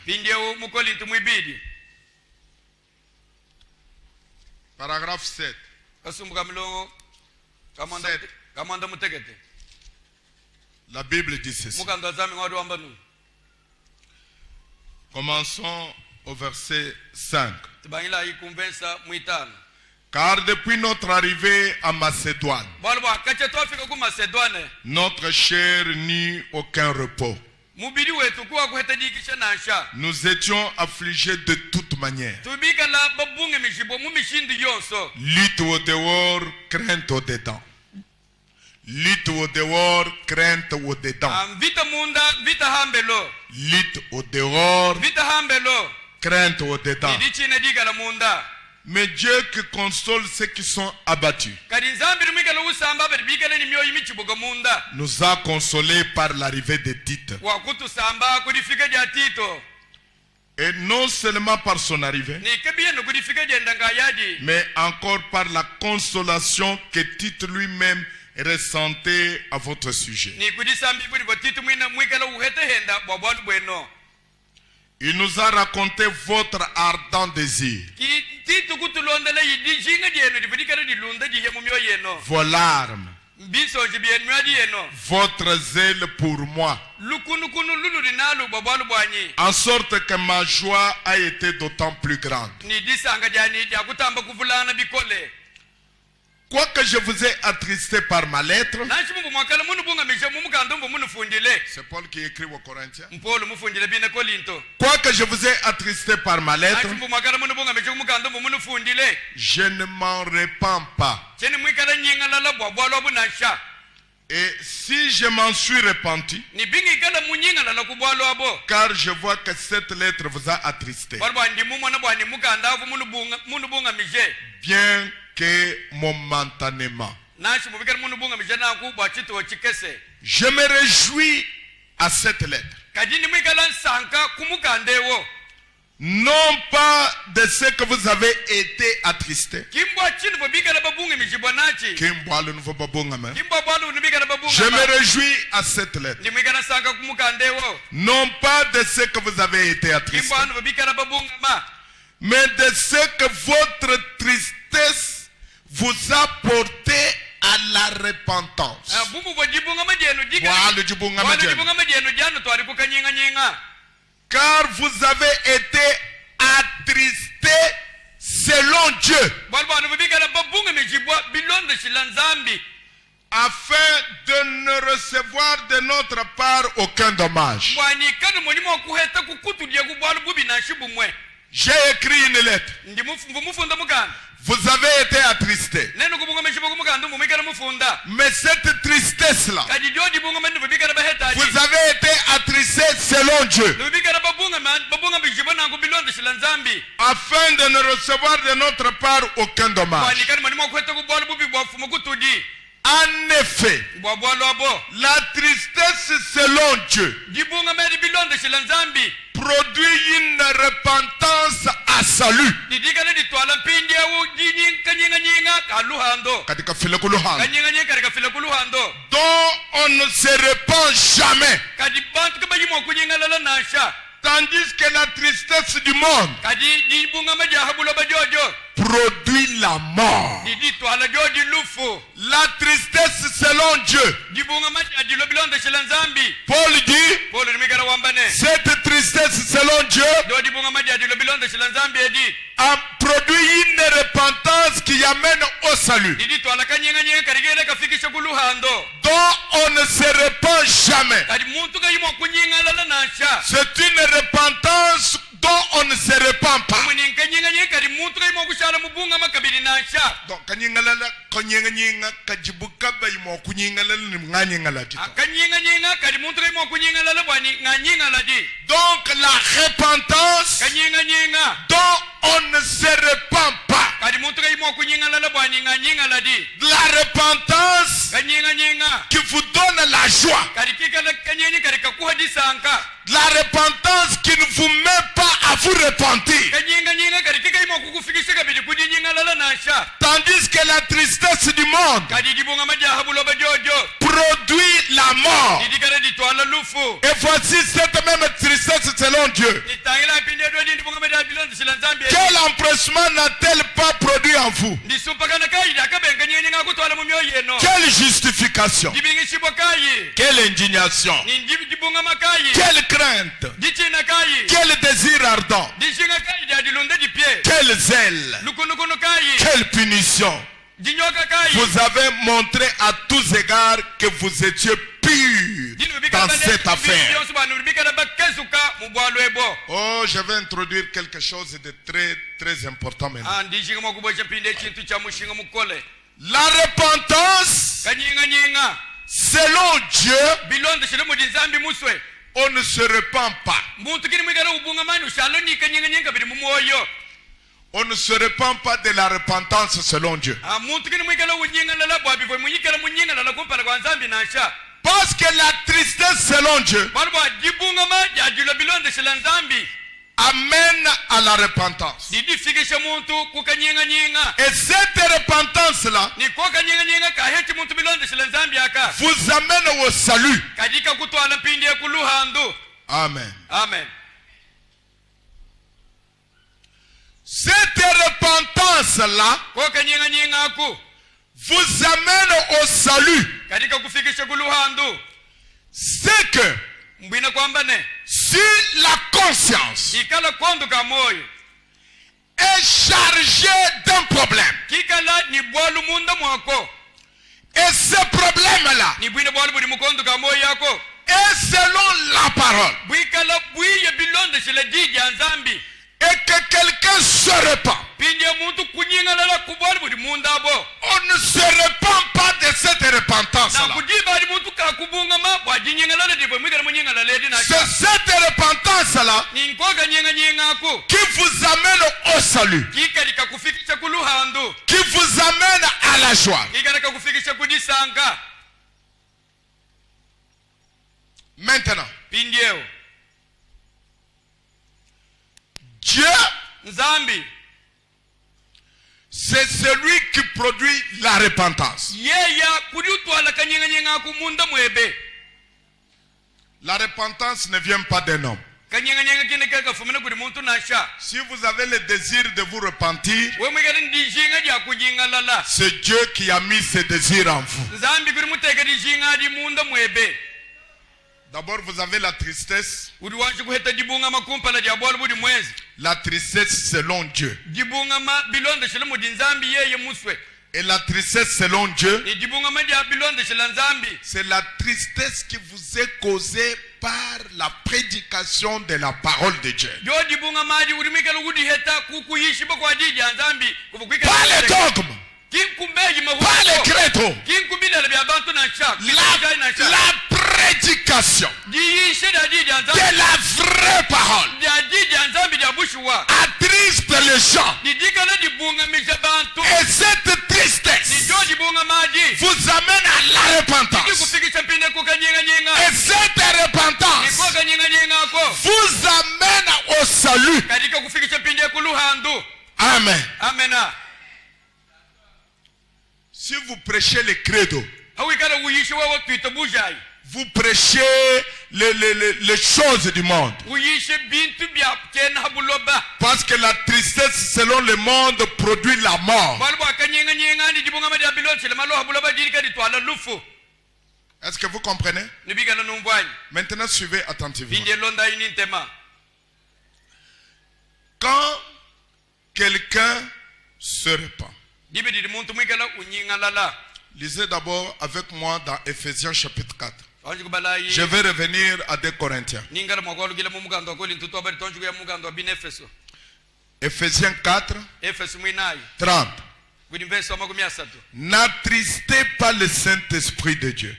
S1: paragraphe 7. La Bible dit ceci. Commençons au verset 5. Car depuis notre arrivée à Macédoine, notre chair n'eut aucun repos. Nous étions affligés de toutes manières. Lutte au dehors, crainte au dedans. Lutte au dehors, crainte au dedans. Lutte au dehors, crainte au dedans. Mais Dieu qui console ceux qui sont abattus nous a consolés par l'arrivée de Tite. Et non seulement par son arrivée, mais encore par la consolation que Tite lui-même ressentait à votre sujet. Il nous a raconté votre ardent désir, vos larmes, votre zèle pour moi, en sorte que ma joie a été d'autant plus grande. Quoique je vous ai attristé par ma lettre, c'est Paul qui écrit aux Corinthiens. Quoique je vous ai attristé par ma lettre, je ne m'en repens pas. Et si je m'en suis repenti, car je vois que cette lettre vous a attristé, bien que momentanément, je me réjouis à cette lettre, non pas de ce que vous avez été attristé. Je me réjouis à cette lettre, non pas de ce que vous avez été attristé, mais de ce que votre tristesse vous a porté à la repentance. Car vous avez été attristés selon Dieu, afin de ne recevoir de notre part aucun dommage. J'ai écrit une lettre. Vous avez été attristés. Mais cette tristesse-là, vous avez été attristés selon Dieu, afin de ne recevoir de notre part aucun dommage. En effet, la tristesse selon Dieu produit une repentance à salut. Dont on ne se repent jamais. Tandis que la tristesse du monde produit la mort. La tristesse selon Dieu, Paul dit, cette tristesse selon Dieu a produit une repentance qui amène au salut, dont on ne se repent jamais. C'est une repentance dont on ne se repent pas. Donc, donc la repentance dont on ne se repent pas. La repentance qui vous donne la joie. La repentance qui ne vous met pas à vous repentir. Tandis que la tristesse du monde produit la mort. Et voici cette même tristesse selon Dieu Quel empressement n'a-t-elle pas produit en vous? Quelle justification? Quelle indignation? Quelle crainte? Quel désir ardent? Quel zèle? Quelle punition? Vous avez montré à tous égards que vous étiez pur dans cette affaire. Oh, je vais introduire quelque chose de très très important maintenant. La repentance, selon Dieu, on ne se repent pas. On ne se repent pas de la repentance selon Dieu. Parce que la tristesse selon Dieu amène à la repentance. Et cette repentance-là vous amène au salut. Amen.
S2: Amen.
S1: Cette repentance-là vous amène au salut. C'est que si la conscience est chargée d'un problème, et ce problème-là est selon la parole, et que quelqu'un se repent, on ne se repent pas de cette repentance-là. C'est cette repentance-là qui vous amène au salut, qui vous amène à la joie. Maintenant, Dieu, c'est celui qui produit la repentance. La repentance ne vient pas d'un homme. Si vous avez le désir de vous repentir, c'est Dieu qui a mis ce désir en vous. D'abord, vous avez la tristesse. La tristesse selon Dieu. Et la tristesse selon Dieu, c'est la tristesse qui vous est causée par la prédication de la parole de Dieu. Pas les dogmes, pas les créneaux, la prédication de la vraie parole attriste les gens. Et cette tristesse vous amène à la repentance. Et cette repentance vous amène au salut. Amen. Si vous prêchez le credo, vous prêchez les choses du monde. Parce que la tristesse selon le monde produit la mort. Est-ce que vous comprenez? Maintenant suivez attentivement. Quand quelqu'un se repent, lisez d'abord avec moi dans Ephésiens chapitre 4. Je vais revenir à 2 Corinthiens. Ephésiens 4, 30. N'attristez pas le Saint-Esprit de Dieu,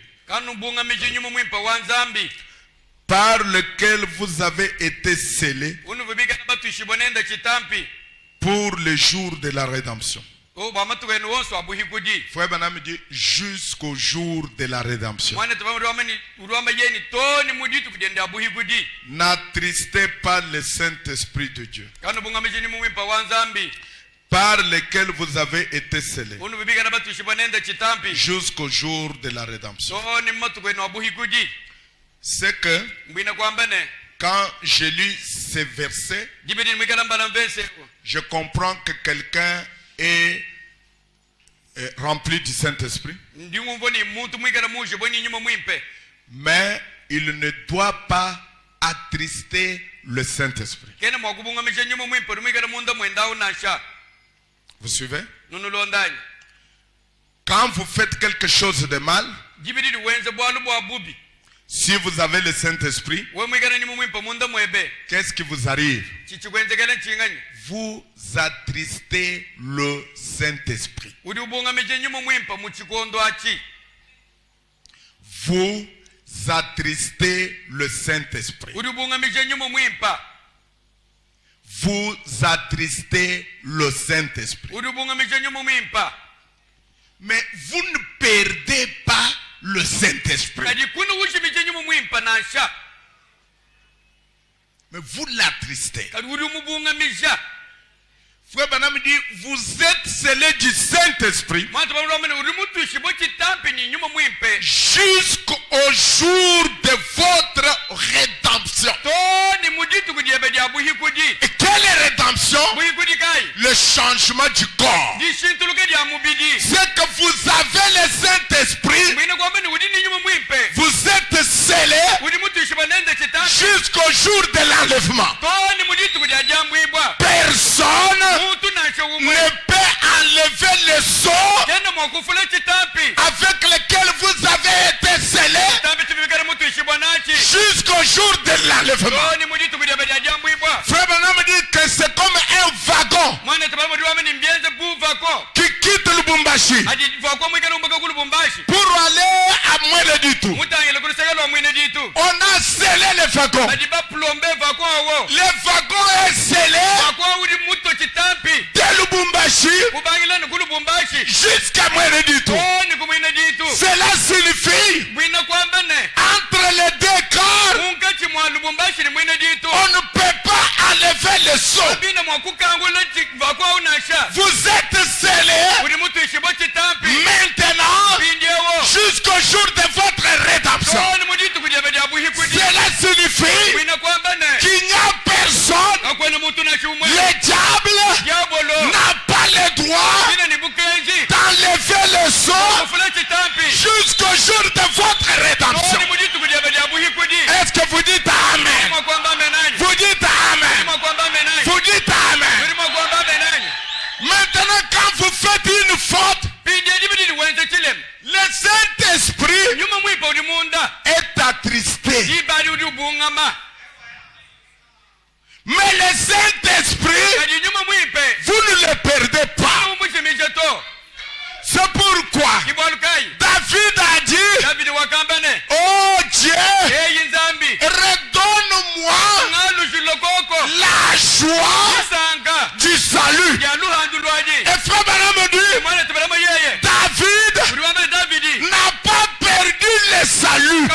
S1: par lequel vous avez été scellés pour le jour de la rédemption. Frère Branham dit jusqu'au jour de la rédemption. N'attristez pas le Saint-Esprit de Dieu, par lequel vous avez été scellés jusqu'au jour de la rédemption. C'est que Quand je lis ces versets, je comprends que quelqu'un est rempli du Saint-Esprit. Mais il ne doit pas attrister le Saint-Esprit. Vous suivez? Quand vous faites quelque chose de mal, si vous avez le Saint-Esprit, qu'est-ce qui vous arrive? Vous attristez le Saint-Esprit. Vous attristez le Saint-Esprit. Vous attristez le Saint-Esprit. Mais vous ne perdez pas le Saint-Esprit. Mais vous l'attristez. Frère Branham dit, vous êtes scellés du Saint-Esprit jusqu'au jour de votre rédemption. Et quelle est rédemption? Le changement du corps. C'est que vous avez le Saint-Esprit, vous êtes scellés jusqu'au jour de l'enlèvement. Personne ne peut enlever le sceau avec lequel vous avez été scellés jusqu'au jour de l'enlèvement. Frère Branham dit que c'est comme un wagon qui quitte Lubumbashi pour aller à Mweneditu. On a scellé le wagon. Le wagon est scellé de Lubumbashi jusqu'à Mweneditu. Cela signifie entre les deux corps, on ne peut pas enlever le sceau. Vous êtes scellés maintenant jusqu'au jour de votre rédemption. Cela signifie qu'il n'y a personne, le diable n'a pas le droit d'enlever le sceau jusqu'au jour de votre rédemption. Est-ce que vous dites Amen? Vous dites Amen? Vous dites Amen? Maintenant, quand vous faites une faute, le Saint-Esprit est attristé. Mais le Saint-Esprit, vous ne le perdez pas. C'est pourquoi David a dit, oh Dieu, redonne-moi la joie du salut. Et Frère Branham dit, David n'a pas perdu le salut.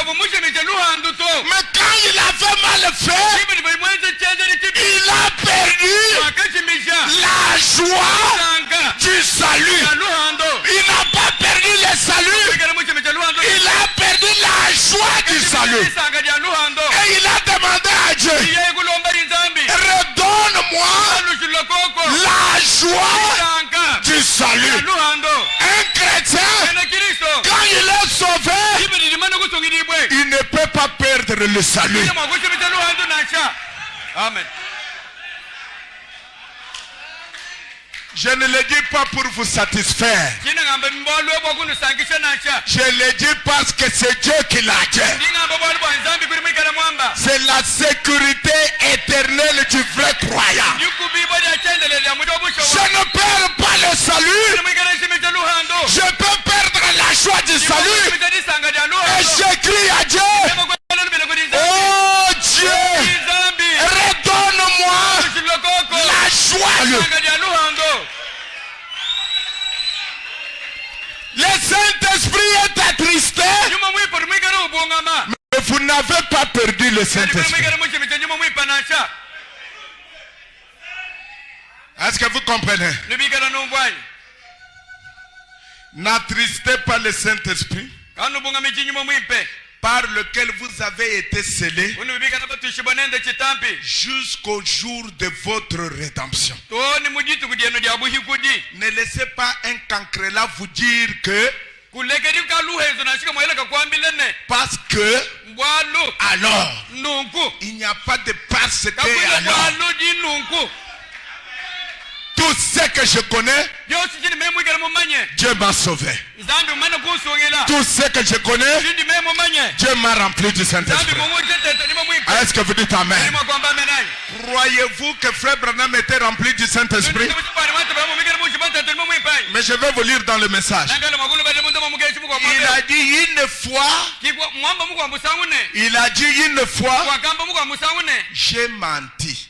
S1: Mais quand il avait mal fait, il a perdu la joie du salut. Il n'a pas perdu le salut, il a perdu la joie du salut. Et il a demandé à Dieu, redonne-moi la joie du salut. Un chrétien, quand il est sauvé, il ne peut pas perdre le salut.
S2: Amen.
S1: Je ne le dis pas pour vous satisfaire. Je le dis parce que c'est Dieu qui l'a dit. C'est la sécurité éternelle du vrai croyant. Je ne perds pas le salut. Je peux perdre la joie du salut. Et je crie à Dieu, oh Dieu, redonne-moi la joie. Le Saint-Esprit est attristé, mais vous n'avez pas perdu le Saint-Esprit. Est-ce que vous comprenez? N'attristez pas le Saint-Esprit. par lequel vous avez été scellés jusqu'au jour de votre rédemption. Ne laissez pas un cancrelat vous dire que parce que alors il n'y a pas de parce que alors. Tout ce que je connais, Dieu m'a sauvé. Tout ce que je connais, Dieu m'a rempli du Saint-Esprit. Est-ce que vous dites Amen? Croyez-vous que Frère Branham était rempli du Saint-Esprit? Mais je vais vous lire dans le message. Il a dit une fois, j'ai menti.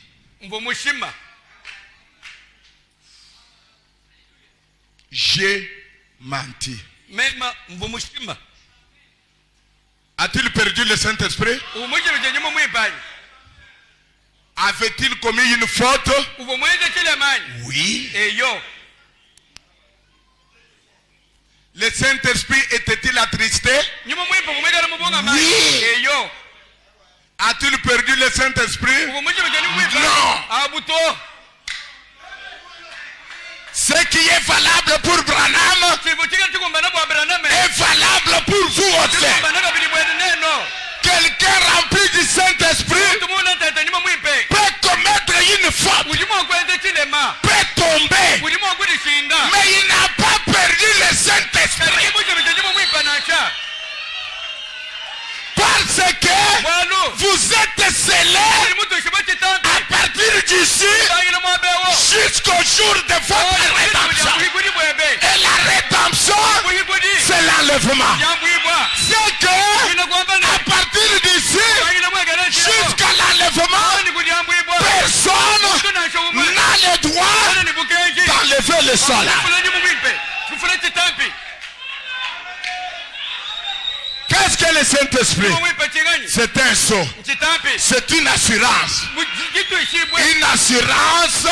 S1: J'ai menti. A-t-il perdu le Saint-Esprit? Avait-il commis une faute? Oui. Le Saint-Esprit était-il attristé? Oui. A-t-il perdu le Saint-Esprit? Non. Ce qui est valable pour Branham est valable pour vous aussi. Quelqu'un rempli du Saint-Esprit peut commettre une faute, peut tomber, mais il n'a pas perdu le Saint-Esprit. Parce que vous êtes scellés à partir d'ici jusqu'au jour de votre rédemption. Et la rédemption, c'est l'enlèvement. C'est que à partir d'ici jusqu'à l'enlèvement, personne n'a le droit d'enlever le sol. Qu'est-ce que le Saint-Esprit? C'est un sceau. C'est une assurance. Une assurance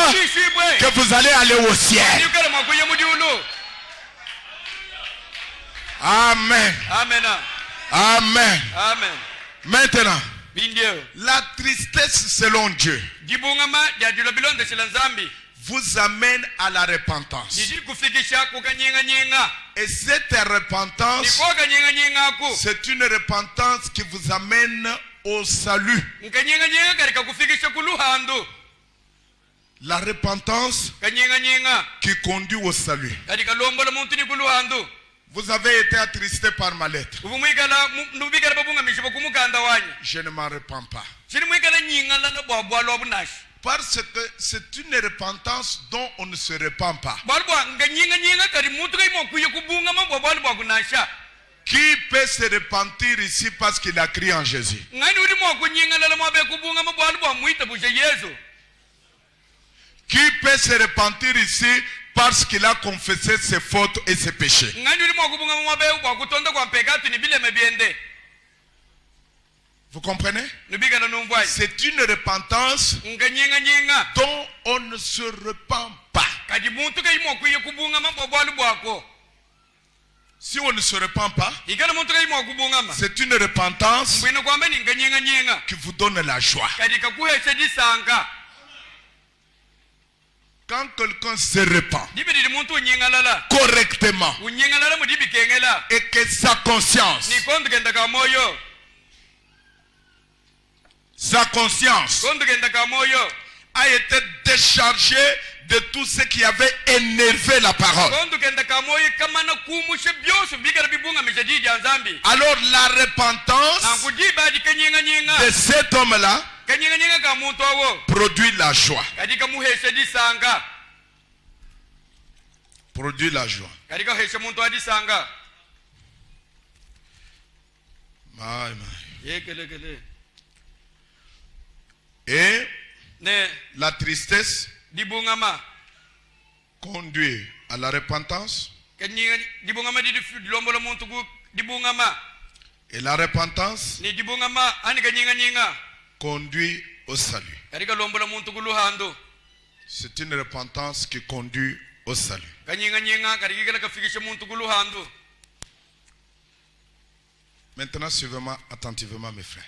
S1: que vous allez aller au ciel. Amen. Amen. Maintenant, la tristesse selon Dieu vous amène à la repentance. Et cette repentance, c'est une repentance qui vous amène au salut. La repentance qui conduit au salut. Vous avez été attristé par ma lettre. Je ne m'en repens pas. Parce que c'est une repentance dont on ne se repent pas. Qui peut se repentir ici parce qu'il a crié en Jésus? Qui peut se repentir ici parce qu'il a confessé ses fautes et ses péchés? Vous comprenez? C'est une repentance dont on ne se repent pas. Si on ne se repent pas, c'est une repentance qui vous donne la joie. Quand quelqu'un se repent correctement et que sa conscience a été déchargée de tout ce qui avait énervé la parole. Alors la repentance de cet homme-là produit la joie. Produit la joie. Et la tristesse conduit à la repentance. Et la repentance conduit au salut. C'est une repentance qui conduit au salut. Maintenant, suivez-moi attentivement, mes frères.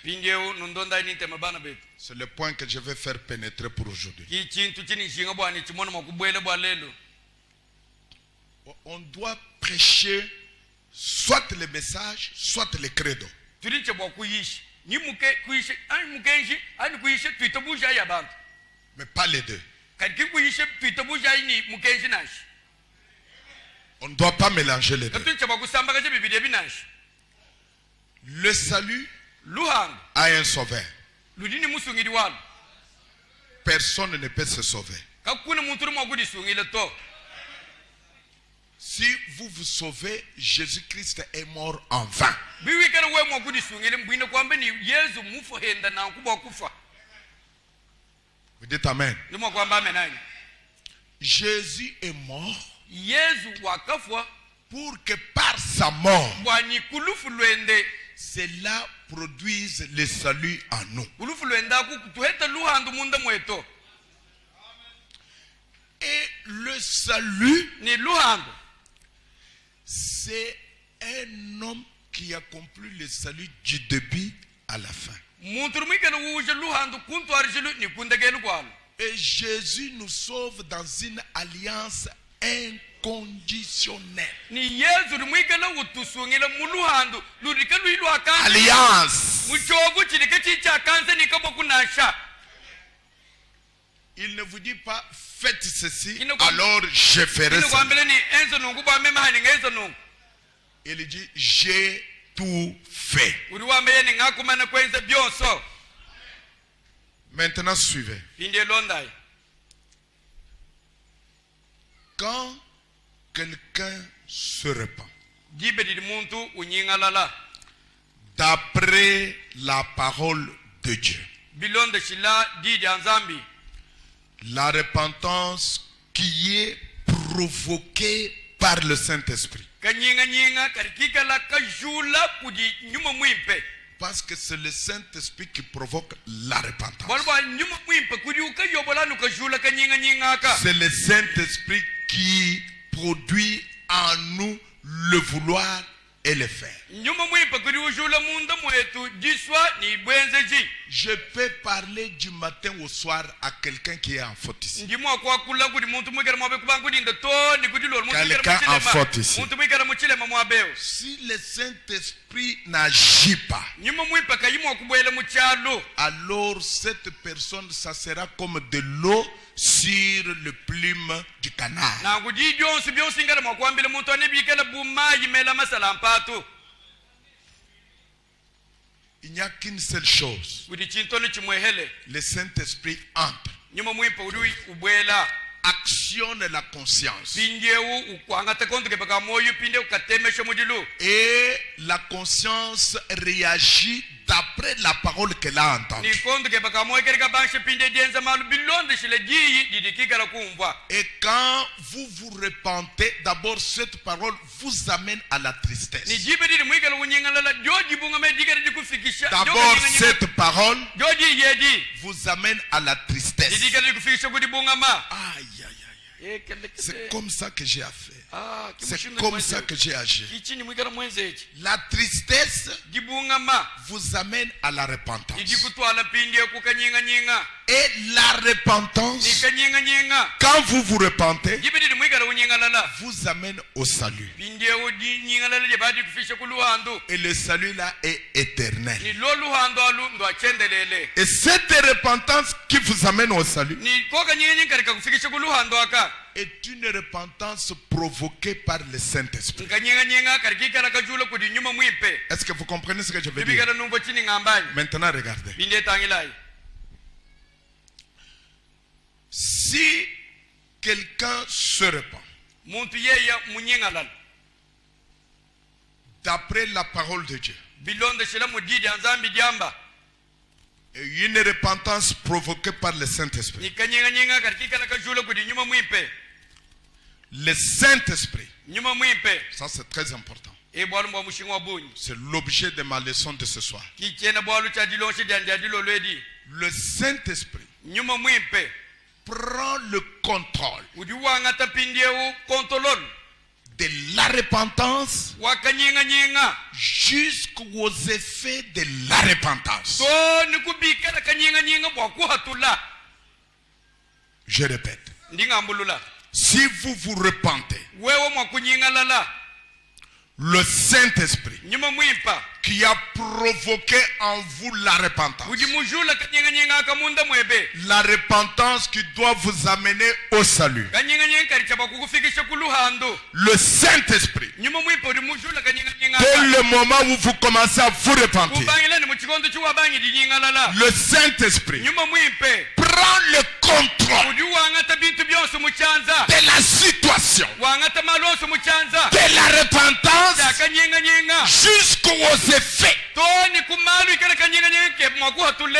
S1: C'est le point que je vais faire pénétrer pour aujourd'hui. On doit prêcher soit le message, soit le credo. Mais pas les deux. On ne doit pas mélanger les deux. Le salut a un sauveur. Personne ne peut se sauver. Si vous vous sauvez, Jésus-Christ est mort en vain. Vous dites Amen. Jésus est mort pour que par sa mort, cela produise le salut en nous. Et le salut, c'est un homme qui accomplit le salut du début à la fin. Et Jésus nous sauve dans une alliance inconditionnelle. Alliance. Il ne vous dit pas faites ceci, alors je ferai ça. Il dit j'ai tout fait. Maintenant suivez. Quand quelqu'un se répand, d'après la parole de Dieu, la repentance qui est provoquée par le Saint-Esprit. Parce que c'est le Saint-Esprit qui provoque la repentance. C'est le Saint-Esprit qui produit en nous le vouloir et le faire. Je peux parler du matin au soir à quelqu'un qui est en faute ici. Quelqu'un en faute ici. Si le Saint-Esprit n'agit pas, alors cette personne, ça sera comme de l'eau sur le plume du canal. Il n'y a qu'une seule chose. Le Saint-Esprit entre, actionne la conscience, et la conscience réagit d'après la parole qu'elle a entendue. Et quand vous vous repentez, d'abord cette parole vous amène à la tristesse. D'abord cette parole vous amène à la tristesse. Aïe, aïe, aïe. C'est comme ça que j'ai affaire. C'est comme ça que j'ai agi. La tristesse vous amène à la repentance. Et la repentance, quand vous vous repentez, vous amène au salut. Et le salut là est éternel. Et cette repentance qui vous amène au salut est une repentance provoquée par le Saint-Esprit. Est-ce que vous comprenez ce que je veux dire? Maintenant regardez. Si quelqu'un se repent d'après la parole de Dieu, et une repentance provoquée par le Saint-Esprit, le Saint-Esprit, ça c'est très important, c'est l'objet de ma leçon de ce soir. Le Saint-Esprit prend le contrôle de la repentance jusqu'aux effets de la repentance. Je répète. Si vous vous repentez, le Saint-Esprit qui a provoqué en vous la repentance qui doit vous amener au salut, le Saint-Esprit, dès le moment où vous commencez à vous repentir, le Saint-Esprit prend le contrôle de la situation, de la repentance jusqu'aux effets,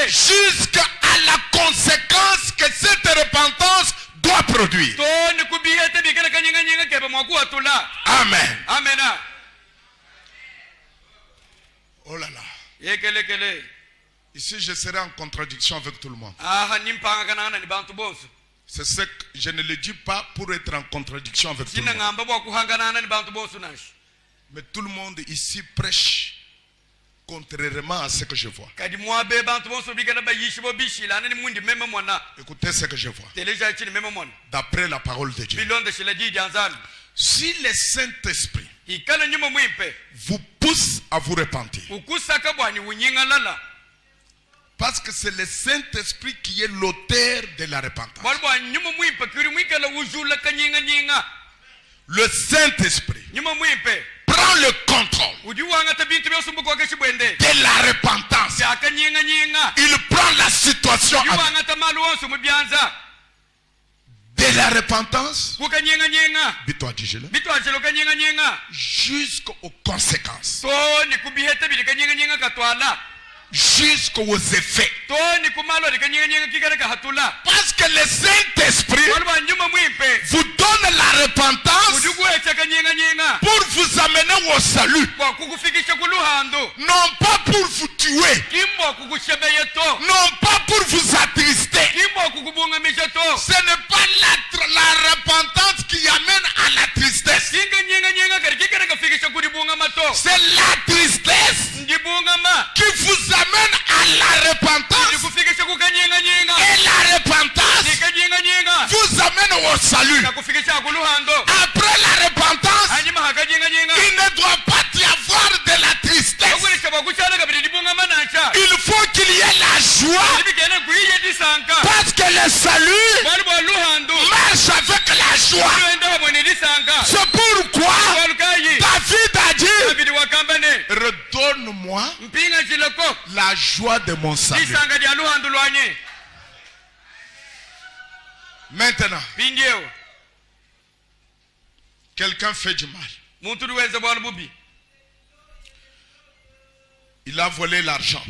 S1: jusqu'à la conséquence que cette repentance doit produire. Amen.
S2: Amen.
S1: Oh là là. Ici, je serai en contradiction avec tout le monde. C'est ce que je ne le dis pas pour être en contradiction avec tout le monde. Mais tout le monde ici prêche contrairement à ce que je vois. Écoutez ce que je vois. D'après la parole de Dieu. Si le Saint-Esprit vous pousse à vous repentir, parce que c'est le Saint-Esprit qui est l'auteur de la repentance. Le Saint-Esprit prend le contrôle de la repentance. Il prend la situation de la repentance jusqu'aux conséquences, jusqu'aux effets. Parce que le Saint-Esprit vous donne la repentance pour vous amener au salut, non pas pour vous tuer, non pas pour vous attrister. Ce n'est pas la repentance qui amène à la tristesse, c'est la tristesse qui vous amène à la repentance, et la repentance vous amène au salut. Après la repentance, il ne doit pas y avoir de la tristesse. Il faut qu'il y ait la joie, parce que le salut marche avec la joie. C'est pourquoi David a dit: redonne-moi la joie de mon salut. Maintenant, quelqu'un fait du mal. Il a volé l'argent.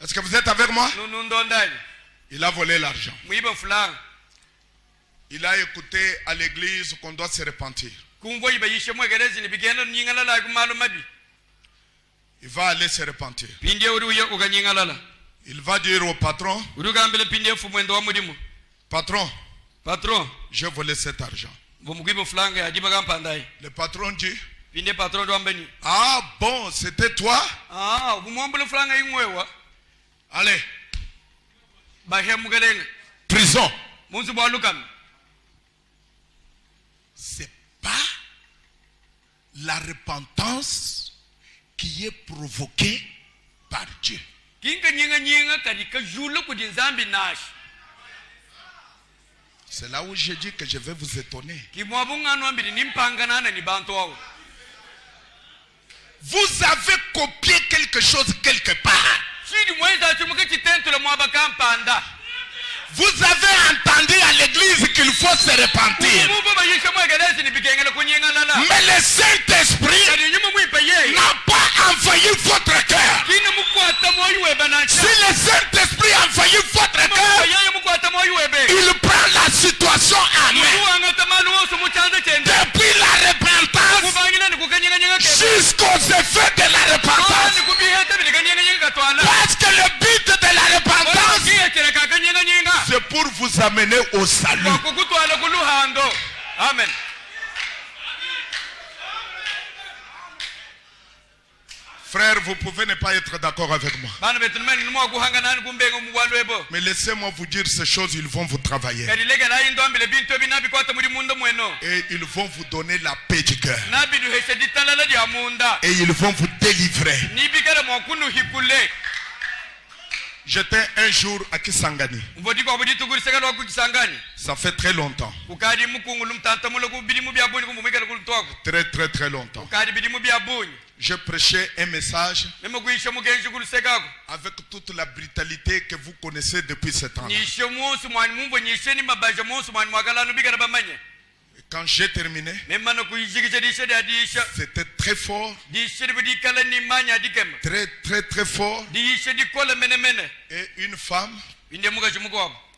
S1: Est-ce que vous êtes avec moi? Il a volé l'argent. Il a écouté à l'église qu'on doit se repentir. Il va aller se repentir. Il va dire au patron: patron, j'ai volé cet argent. Le patron dit: ah bon, c'était toi? Allez, prison. C'est pas la repentance qui est provoquée par Dieu. C'est là où j'ai dit que je vais vous étonner. Vous avez copié quelque chose quelque part. Vous avez entendu à l'église qu'il faut se repentir. Mais le Saint-Esprit n'a pas envahi votre cœur. Si le Saint-Esprit a envahi votre cœur, il prend la situation en main. Depuis la repentance jusqu'aux effets de la repentance. Parce que le but de la repentance, c'est pour vous amener au salut.
S2: Amen.
S1: Frère, vous pouvez ne pas être d'accord avec moi. Mais laissez-moi vous dire ces choses, ils vont vous travailler. Et ils vont vous donner la paix du cœur. Et ils vont vous délivrer. J'étais un jour à Kisangani. Ça fait très longtemps. Très très très longtemps. Je prêchais un message avec toute la brutalité que vous connaissez depuis ce temps. Quand j'ai terminé, c'était très fort, très très très fort. Et une femme,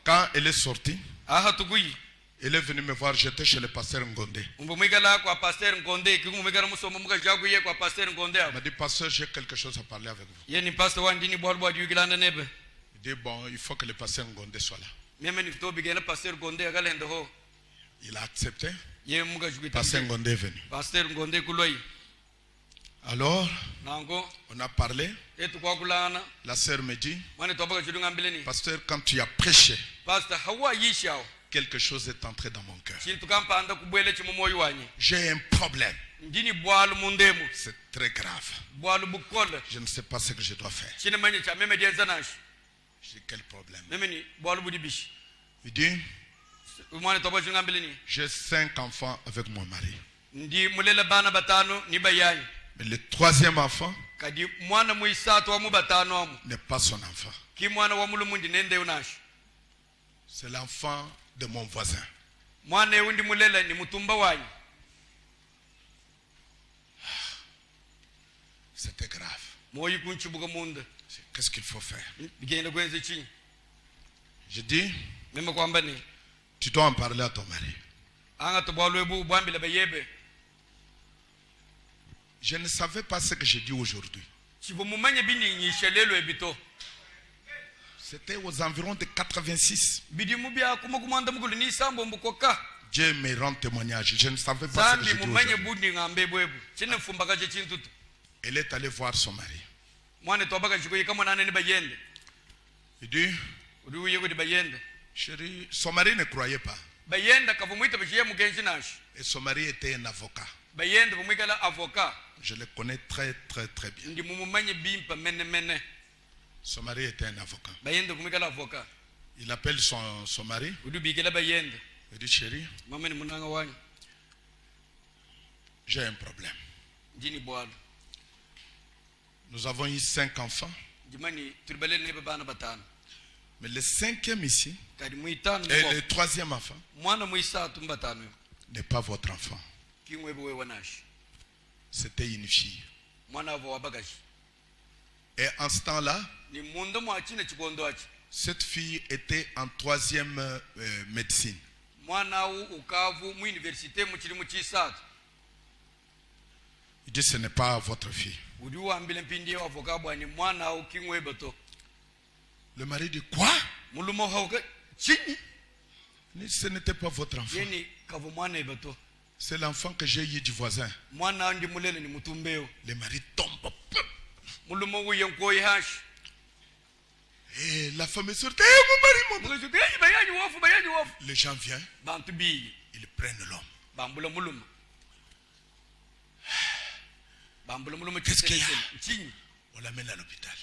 S1: quand elle est sortie, elle est venue me voir. J'étais chez le pasteur Ngonde. Elle m'a dit, pasteur, j'ai quelque chose à parler avec vous. Il dit, bon, il faut que le pasteur Ngonde soit là. Il a accepté. Pasteur Ngonde est venu. Alors, on a parlé. La sœur me dit, pasteur, quand tu as prêché, quelque chose est entré dans mon cœur. J'ai un problème. C'est très grave. Je ne sais pas ce que je dois faire. J'ai quel problème? Il dit, j'ai 5 enfants avec mon mari. Mais le 3e enfant n'est pas son enfant. C'est l'enfant de mon voisin. C'était grave. Qu'est-ce qu'il faut faire? Je dis, tu dois en parler à ton mari. Je ne savais pas ce que j'ai dit aujourd'hui. C'était aux environs de 86. Dieu me rend témoignage. Je ne savais pas ce que j'ai dit aujourd'hui. Elle est allée voir son mari. Il dit, chérie, son mari ne croyait pas. Et son mari était un avocat. Je le connais très très très bien. Son mari était un avocat. Il appelle son mari. Il dit, chérie, j'ai un problème. Nous avons eu 5 enfants. Mais le 5e ici, et le 3e enfant, n'est pas votre enfant. C'était une fille. Et en ce temps-là, cette fille était en 3e médecine. Il dit, ce n'est pas votre fille. Le mari dit, quoi? Ce n'était pas votre enfant. C'est l'enfant que j'ai eu du voisin. Le mari tombe. Et la femme est sortie. Mon mari. Les gens viennent. Ils prennent l'homme. Qu'est-ce qu'il y a? On l'amène à l'hôpital.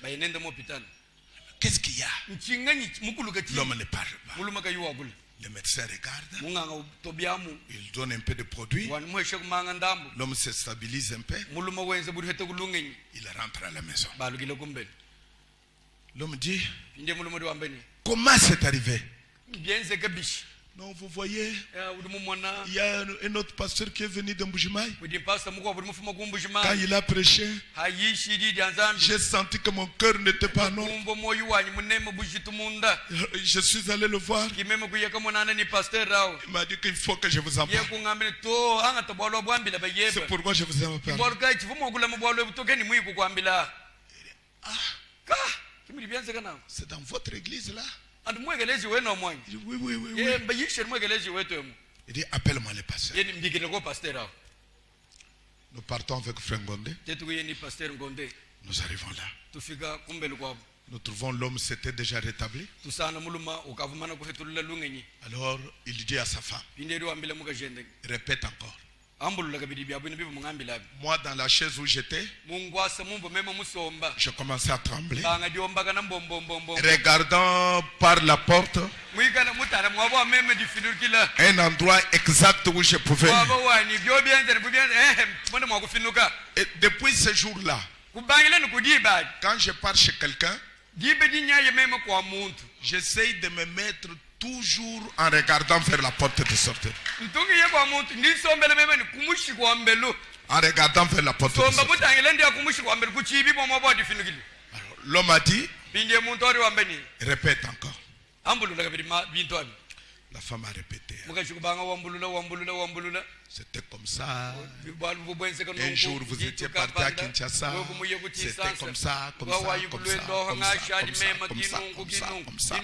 S1: Qu'est-ce qu'il y a? L'homme ne parle pas. Le médecin regarde. Il donne un peu de produit. L'homme se stabilise un peu. Il rentre à la maison. L'homme dit, comment c'est arrivé? Non, vous voyez, il y a un autre pasteur qui est venu de Mbujimaï. Quand il a prêché, j'ai senti que mon cœur n'était pas en ordre. Je suis allé le voir. Il m'a dit qu'il faut que je vous en parle. C'est pourquoi je vous en parle. C'est dans votre église là? Oui. Il dit, appelle-moi le pasteur. Nous partons avec Frère Ngondé. Nous arrivons là. Nous trouvons l'homme s'était déjà rétabli. Alors, il dit à sa femme, répète encore. Moi, dans la chaise où j'étais, je commençais à trembler. Regardant par la porte, un endroit exact où je pouvais. Et depuis ce jour-là, quand je pars chez quelqu'un, j'essaye de me mettre toujours en regardant vers la porte de sortie. En regardant vers la porte de sortie. Alors, l'homme a dit, répète encore. La femme a répété. C'était comme ça. Un jour, vous étiez parti à Kinshasa. C'était comme ça, comme ça, comme ça, comme ça.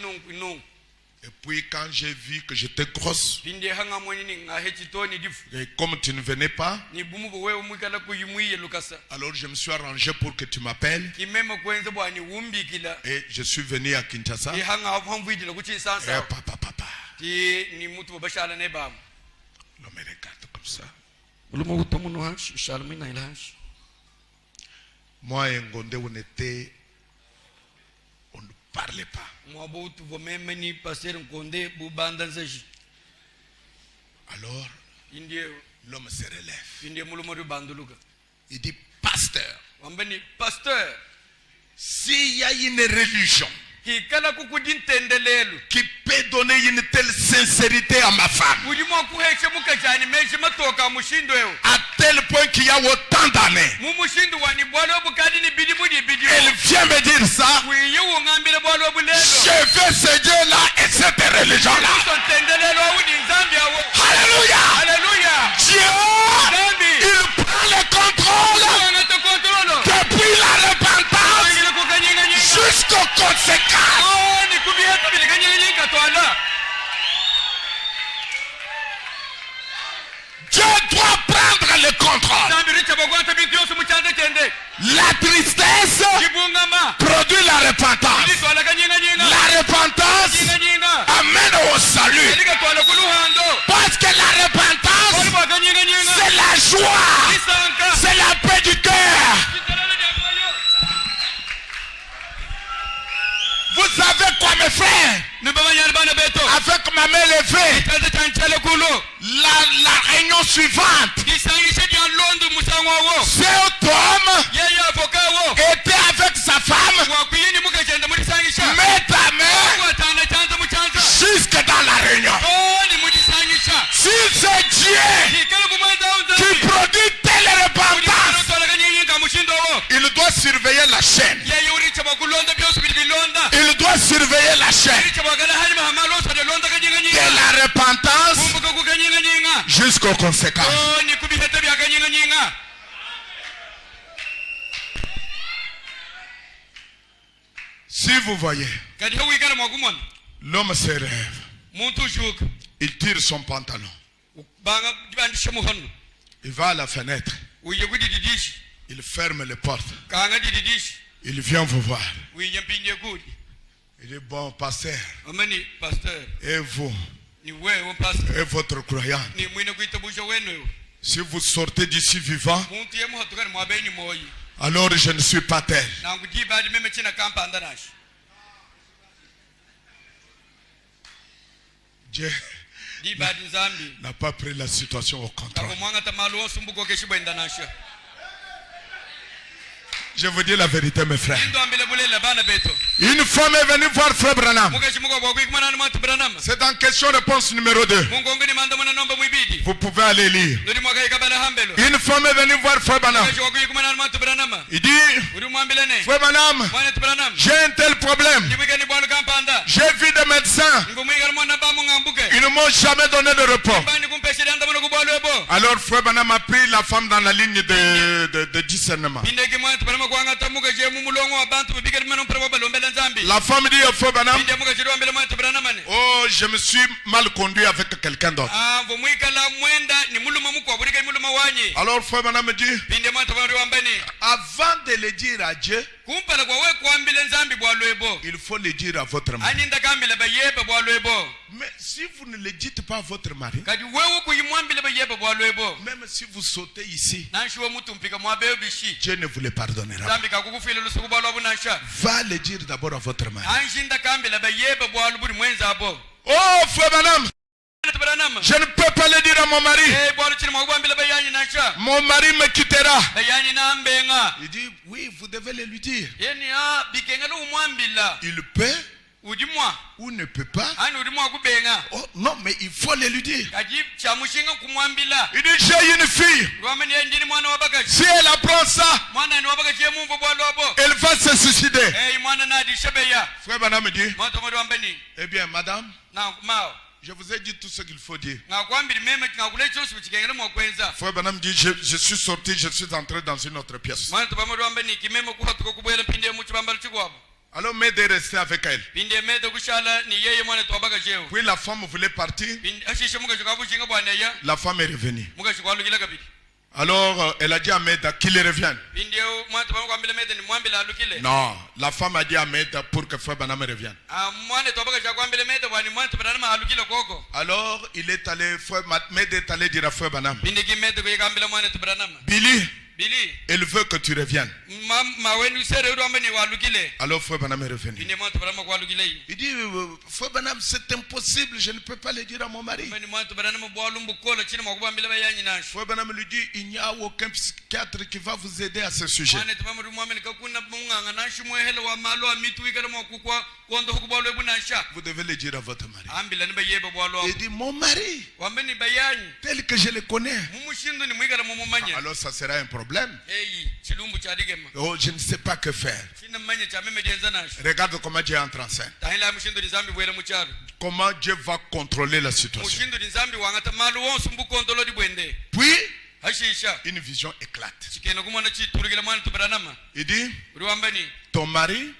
S1: Et puis quand j'ai vu que j'étais grosse, et comme tu ne venais pas, alors je me suis arrangé pour que tu m'appelles. Et je suis venu à Kinshasa. Et papa. L'homme me regarde comme ça. Moi et Ngondé, on ne parlait pas. Alors, l'homme se relève. Il dit, pasteur, s'il y a une religion qui peut donner une telle sincérité à ma femme, à tel point qu'il y a autant d'années, elle vient me dire ça, je veux ce Dieu-là et cette religion-là. Alléluia. Dieu, il prend le contrôle depuis la repentance jusqu'aux conséquences. Dieu doit prendre le contrôle. La tristesse produit la repentance. La repentance amène au salut. Parce que la repentance, c'est la joie, c'est la paix du cœur. Vous savez quoi, mes frères? Avec ma main levée, la réunion suivante, cet homme était avec sa femme, met ta main jusque dans la réunion. Si c'est Dieu qui produit telle repentance, il doit surveiller la chaîne. Il doit surveiller la chaîne de la repentance jusqu'aux conséquences. Si vous voyez, l'homme se rêve. Il tire son pantalon. Il va à la fenêtre. Il ferme les portes. Il vient vous voir. Il dit, bon, pasteur, et vous, et votre croyant, si vous sortez d'ici vivant, alors je ne suis pas tel. Dieu n'a pas pris la situation au contrôle. Je vous dis la vérité, mes frères. Une femme est venue voir Frère Branham. C'est dans question-réponse numéro 2. Vous pouvez aller lire. Une femme est venue voir Frère Branham. Il dit, Frère Branham, j'ai un tel problème. J'ai vu des médecins. Ils ne m'ont jamais donné de repos. Alors Frère Branham a pris la femme dans la ligne de discernement. La femme dit au Frère Branham, oh, je me suis mal conduit avec quelqu'un d'autre. Alors Frère Branham me dit, avant de le dire à Dieu, il faut le dire à votre mari. Mais si vous ne le dites pas à votre mari, même si vous sautez ici, Dieu ne vous le pardonnera. Va le dire d'abord à votre mari. Oh Frère Branham, je ne peux pas le dire à mon mari. Mon mari me quittera. Il dit, oui, vous devez le lui dire. Il peut ou ne peut pas. Oh non, mais il faut le lui dire. Il dit, j'ai une fille. Si elle apprend ça, elle va se suicider. Frère Branham me dit, eh bien madame, je vous ai dit tout ce qu'il faut dire. Frère Branham dit, je suis sorti, je suis entré dans une autre pièce. Alors m'aider à rester avec elle. Puis la femme voulait partir. La femme est revenue. Alors elle a dit à Meda qu'il revienne. Non, la femme a dit à Meda pour que Frère Branham revienne. Alors il est allé, Meda est allé dire à Frère Branham, Billy, elle veut que tu reviennes. Alors Frère Branham est revenu. Il dit, Frère Branham, c'est impossible, je ne peux pas le dire à mon mari. Frère Branham lui dit, il n'y a aucun psychiatre qui va vous aider à ce sujet. Vous devez le dire à votre mari. Il dit, mon mari, tel que je le connais. Alors ça sera un problème. Oh, je ne sais pas que faire. Regarde comment Dieu entre en scène. Comment Dieu va contrôler la situation. Puis une vision éclate. Il dit, ton mari,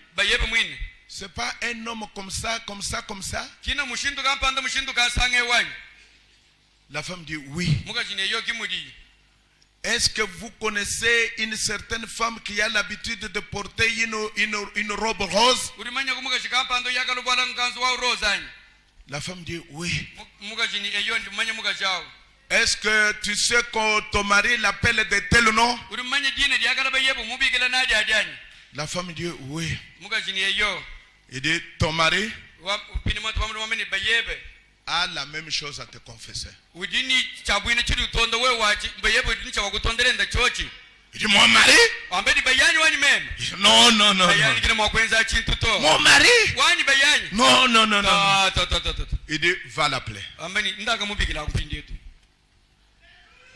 S1: c'est pas un homme comme ça, comme ça, comme ça. La femme dit oui. Est-ce que vous connaissez une certaine femme qui a l'habitude de porter une robe rose? La femme dit oui. Est-ce que tu sais que ton mari l'appelle de tel nom? La femme dit oui. Il dit, ton mari a la même chose à te confesser. Il dit, mon mari? Non, non, non, non. Mon mari? Non, non, non, non. Il dit, va l'appeler.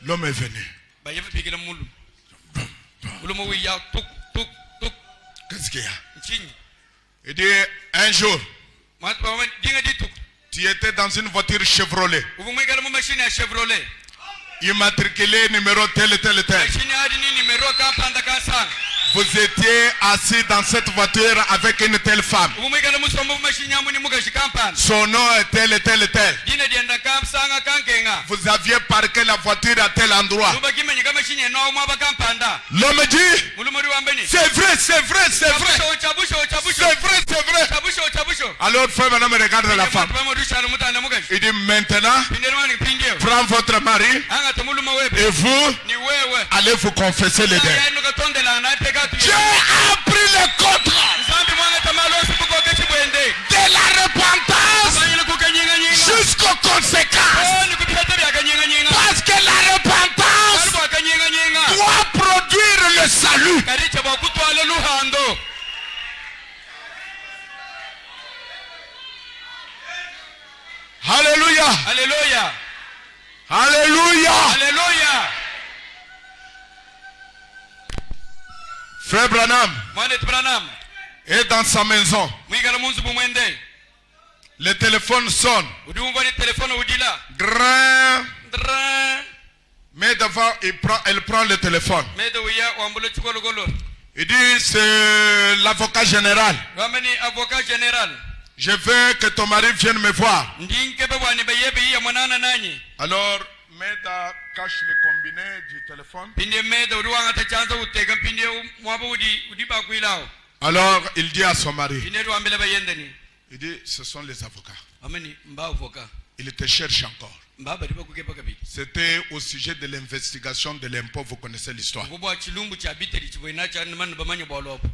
S1: L'homme est venu. Qu'est-ce qu'il y a? Il dit, un jour, tu étais dans une voiture Chevrolet. Immatriculé numéro tel et tel et tel. Vous étiez assis dans cette voiture avec une telle femme. Son nom est tel et tel et tel. Vous aviez parqué la voiture à tel endroit. L'homme dit, c'est vrai, c'est vrai, c'est vrai. C'est vrai, c'est vrai. Alors Frère Branham regarde la femme. Il dit, maintenant, prends votre mari et vous allez vous confesser les dents. Dieu a pris le contrôle de la repentance jusqu'aux conséquences. Parce que la repentance doit produire le salut. Alléluia.
S2: Alléluia.
S1: Alléluia.
S2: Alléluia.
S1: Frère Branham est dans sa maison. Le téléphone sonne. Grain. Mais devant, elle prend le téléphone. Il dit, c'est l'avocat général. Je veux que ton mari vienne me voir. Alors, Meda cache le combiné du téléphone. Alors, il dit à son mari, il dit, ce sont les avocats. Il te cherche encore. C'était au sujet de l'investigation de l'impôt, vous connaissez l'histoire.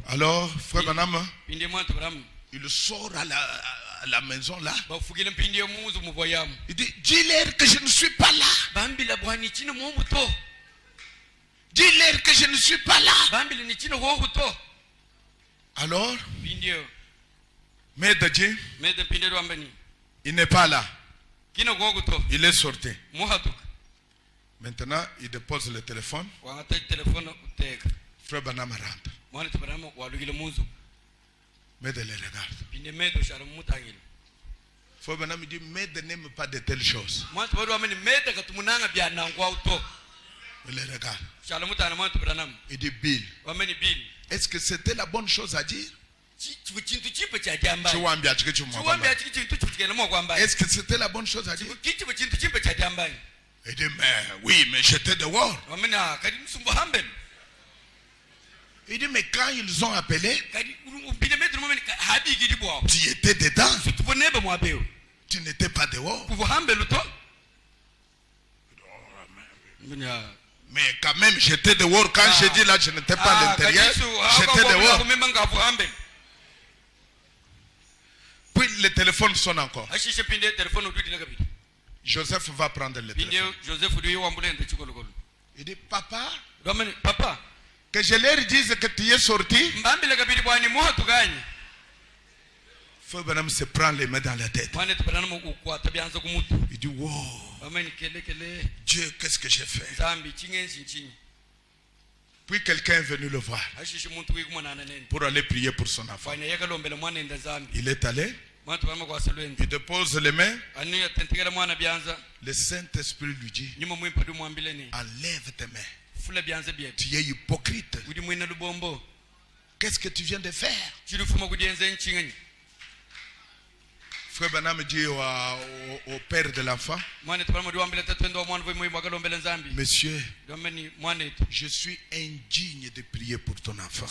S1: Alors, frère Banam, il sort à la maison là. Il dit, dis-leur que je ne suis pas là. Dis-leur que je ne suis pas là. Alors, Medadji, il n'est pas là. Il est sorti. Maintenant, il dépose le téléphone. Frère Banam rentre. Med le regarde. Frère Banam dit, Med n'aime pas de telles choses. Il le regarde. Il dit, Bill, est-ce que c'était la bonne chose à dire? Est-ce que c'était la bonne chose à dire? Il dit, mais oui, mais j'étais dehors. Il dit, mais quand ils ont appelé, tu étais dedans. Tu n'étais pas dehors. Mais quand même, j'étais dehors. Quand j'ai dit là, je n'étais pas à l'intérieur. J'étais dehors. Puis le téléphone sonne encore. Joseph va prendre le téléphone. Il dit, papa, que je leur dise que tu es sorti. Frère Branham se prend les mains dans la tête. Il dit, wow, Dieu, qu'est-ce que j'ai fait? Puis quelqu'un est venu le voir pour aller prier pour son enfant. Il est allé, il dépose les mains. Le Saint-Esprit lui dit, enlève tes mains. Tu es hypocrite. Qu'est-ce que tu viens de faire? Frère Branham dit au père de l'enfant, monsieur, je suis indigne de prier pour ton enfant.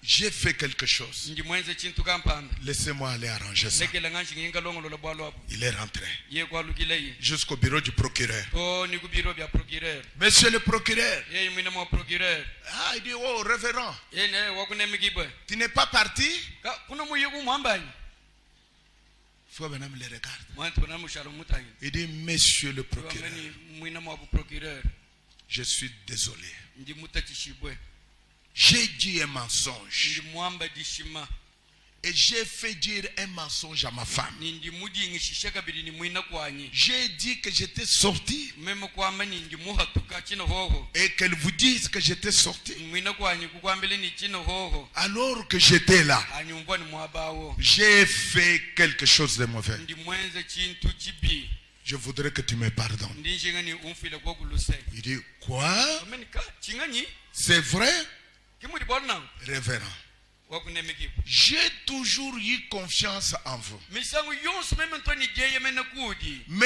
S1: J'ai fait quelque chose. Laissez-moi aller arranger ça. Il est rentré jusqu'au bureau du procureur. Monsieur le procureur. Ah, il dit, oh, révérend, tu n'es pas parti? Frère Branham le regarde. Il dit, monsieur le procureur, je suis désolé. J'ai dit un mensonge. Et j'ai fait dire un mensonge à ma femme. J'ai dit que j'étais sorti. Et qu'elle vous dise que j'étais sorti. Alors que j'étais là. J'ai fait quelque chose de mauvais. Je voudrais que tu me pardonnes. Il dit, quoi? C'est vrai? Révérend, j'ai toujours eu confiance en vous. Mais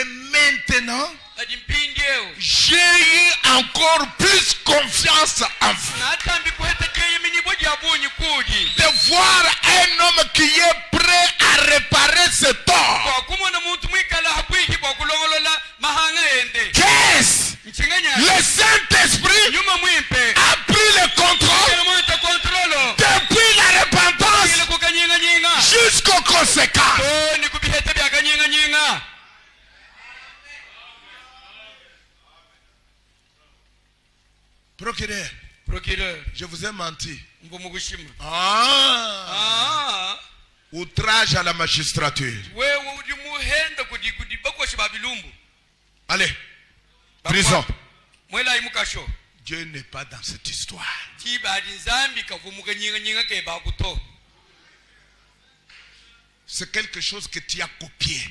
S1: maintenant, j'ai eu encore plus confiance en vous. De voir un homme qui est prêt à réparer ce tort. Qu'est-ce? Le Saint-Esprit a pris le contrôle depuis la repentance jusqu'aux conséquences. Procureur, je vous ai menti. Outrage à la magistrature. Allez, prison. Dieu n'est pas dans cette histoire. C'est quelque chose que tu as copié.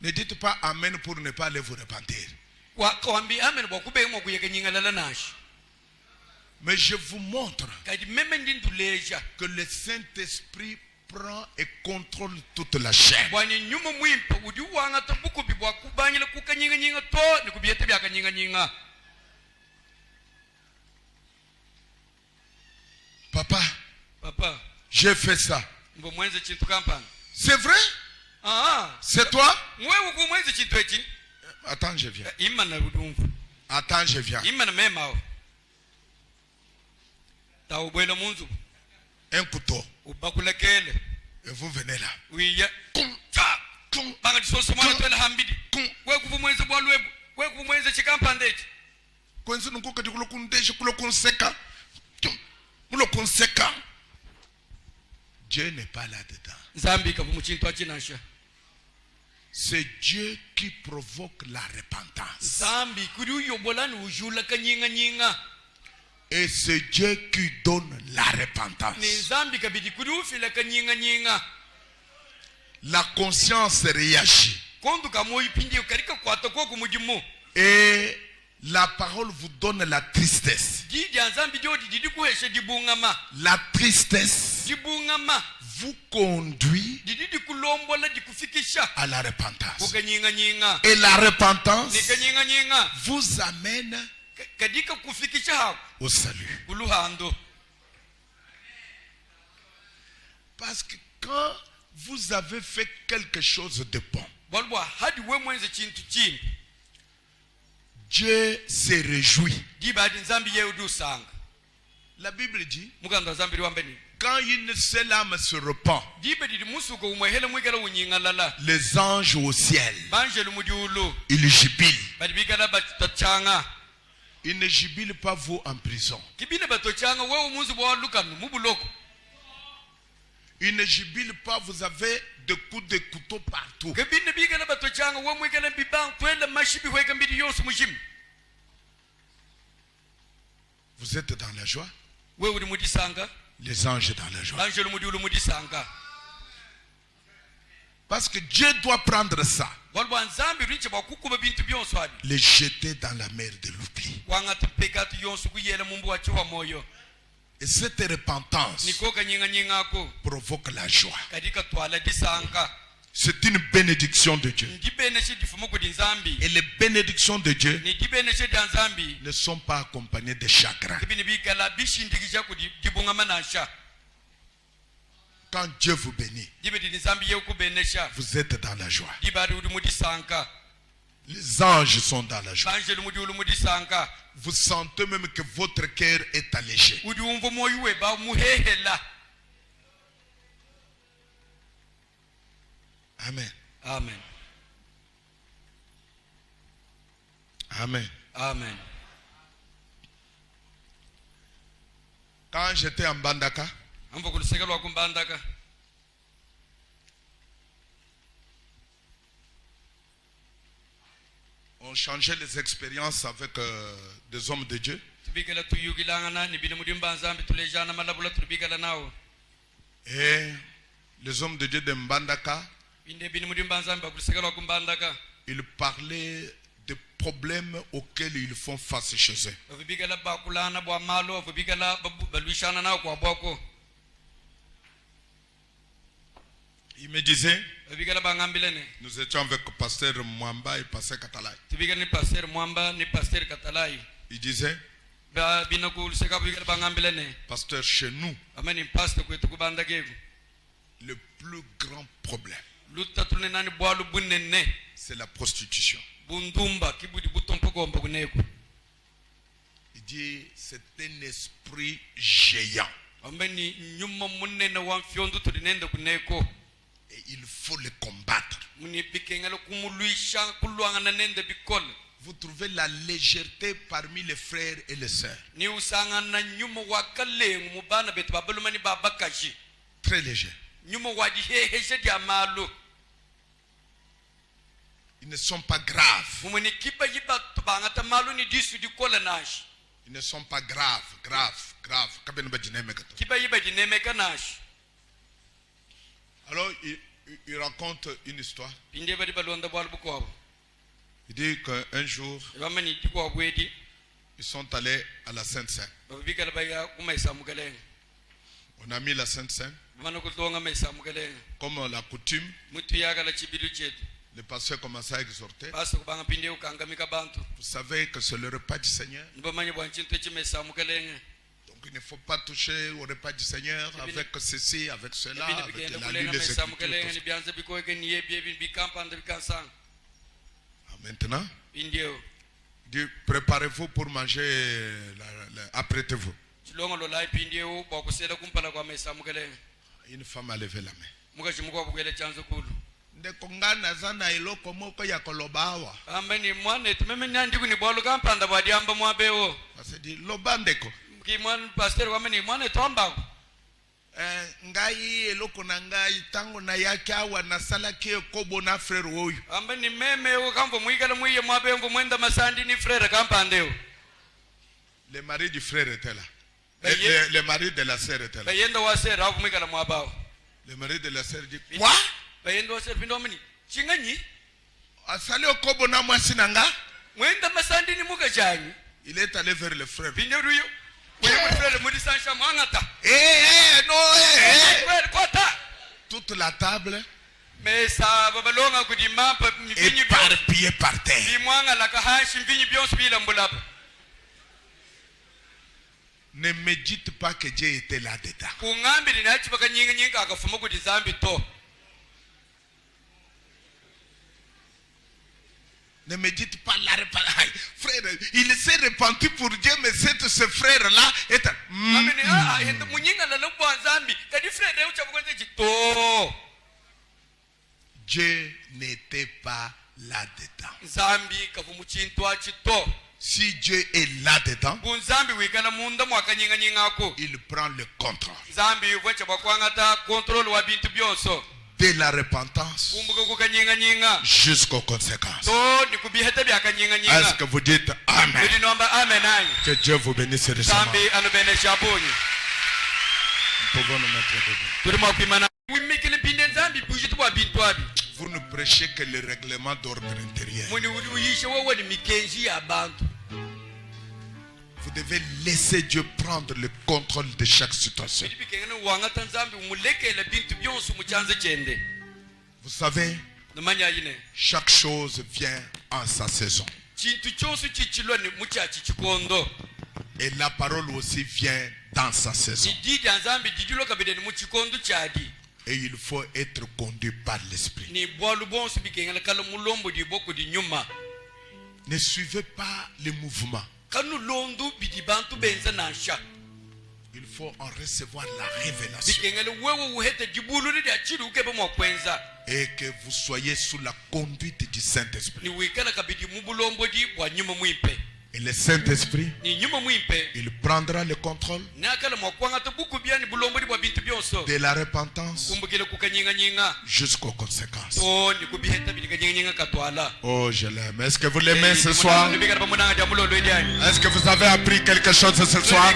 S1: Ne dites pas Amen pour ne pas aller vous repentir. Mais je vous montre que le Saint-Esprit prend et contrôle toute la chair. Papa, j'ai fait ça. C'est vrai? C'est toi? Attends, je viens. Attends, je viens. Un couteau. Et vous venez là. Dieu n'est pas là-dedans. C'est Dieu qui provoque la repentance. Et c'est Dieu qui donne la repentance. La conscience réagit. Et la parole vous donne la tristesse. La tristesse vous conduit à la repentance. Et la repentance vous amène au salut. Parce que quand vous avez fait quelque chose de bon, Dieu se réjouit. La Bible dit, quand une seule âme se repent, les anges au ciel, ils jubilent. Ils ne jubilent pas vous en prison. Ils ne jubilent pas, vous avez des coups de couteau partout. Vous êtes dans la joie? Les anges dans la joie. Parce que Dieu doit prendre ça, les jeter dans la mer de l'oubli. Et cette repentance provoque la joie. C'est une bénédiction de Dieu. Et les bénédictions de Dieu ne sont pas accompagnées de chagrin. Quand Dieu vous bénit, vous êtes dans la joie. Les anges sont dans la joie. Vous sentez même que votre cœur est allégé. Amen.
S2: Amen.
S1: Amen.
S2: Amen.
S1: Quand j'étais en Bandaka, on changeait les expériences avec des hommes de Dieu. Et les hommes de Dieu de Mbandaka, ils parlaient des problèmes auxquels ils font face chez eux. Il me disait, nous étions avec pasteur Mwamba et pasteur Katalai. Il disait, pasteur, chez nous, le plus grand problème, c'est la prostitution. Il dit, c'est un esprit géant. Et il faut le combattre. Vous trouvez la légèreté parmi les frères et les sœurs. Très léger. Ils ne sont pas graves. Ils ne sont pas graves. Alors, il raconte une histoire. Il dit qu'un jour, ils sont allés à la Sainte-Seine. On a mis la Sainte-Seine. Comme la coutume, le pasteur commençait à exhorter. Vous savez que c'est le repas du Seigneur. Donc il ne faut pas toucher au repas du Seigneur avec ceci, avec cela, avec la Bible, les Écritures. Maintenant, il dit, préparez-vous pour manger, apprêtez-vous. Une femme a levé la main. Dit lobandeko. Ngai eloko na ngai tango na yake awa nasalaki ekobo na frère oyo.
S2: Ni meme o kampo muigala muiye mwabe ngo mwenda masandi ni frère kampandeo.
S1: Le mari du frère était là. Le mari de la sœur était là.
S2: Bayenda wa sœur avu muigala mwabao.
S1: Le mari de la sœur dit quoi?
S2: Bayenda wa sœur bindomini. Chinganyi?
S1: Asali okobo na mwasi nanga?
S2: Mwenda masandi ni muga janyi.
S1: Il est allé vers le frère.
S2: Bindoruyo.
S1: Toute la table
S2: éparpillée
S1: par terre. Ne me dites pas que Dieu était là-dedans. Ne me dites pas la réparation. Frère, il s'est repenti pour Dieu, mais ce frère-là est... Dieu n'était pas là-dedans. Si Dieu est là-dedans, il prend le contrôle. De la repentance jusqu'aux conséquences. Est-ce que vous dites Amen? Que Dieu vous bénisse récemment. Nous pouvons nous mettre debout. Vous ne prêchez que le règlement d'ordre intérieur. Vous devez laisser Dieu prendre le contrôle de chaque situation. Vous savez, chaque chose vient en sa saison. Et la parole aussi vient dans sa saison. Et il faut être conduit par l'esprit. Ne suivez pas les mouvements. Il faut en recevoir la révélation. Et que vous soyez sous la conduite du Saint-Esprit. Et le Saint-Esprit, il prendra le contrôle de la repentance jusqu'aux conséquences. Oh, je l'aime. Est-ce que vous l'aimez ce soir? Est-ce que vous avez appris quelque chose ce soir?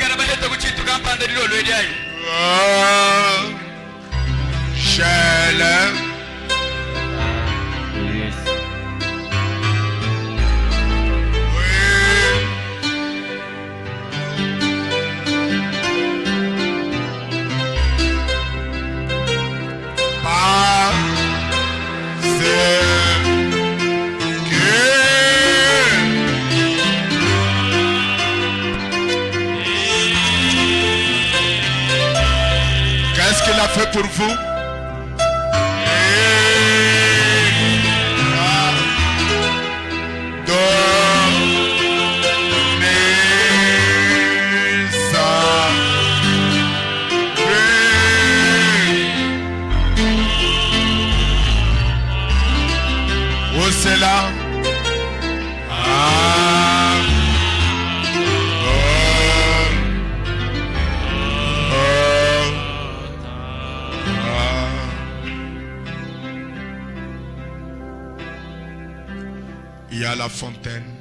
S1: Oh, je l'aime. Qu'est-ce qu'il a fait pour vous? Où c'est là? Il y a la fontaine.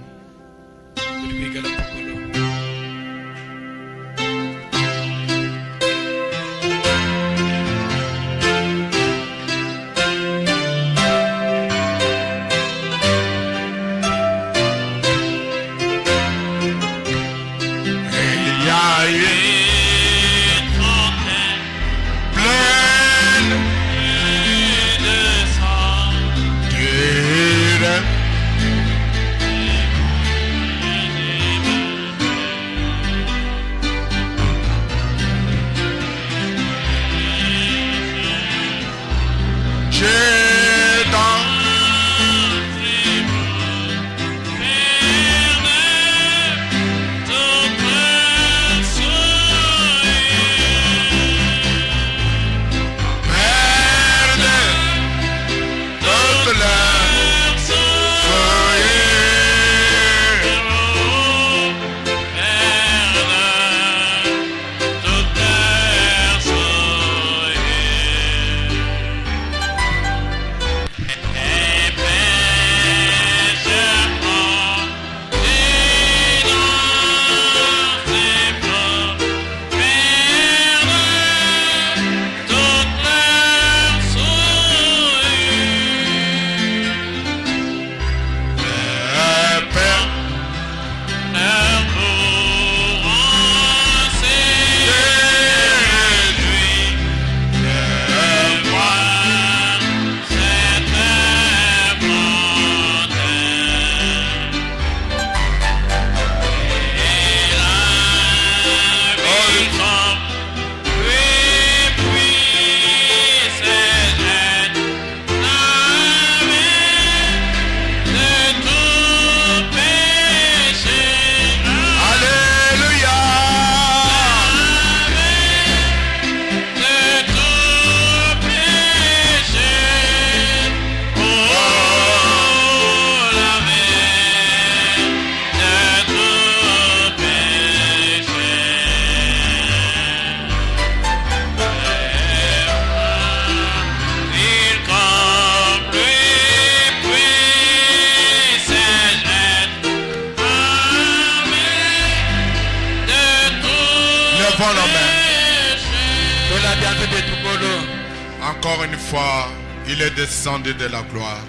S1: Encore une fois, il est descendu de la gloire.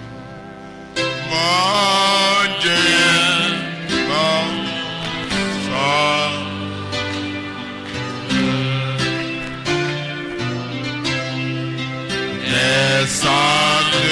S1: Mon Dieu, mon sang. Descendu.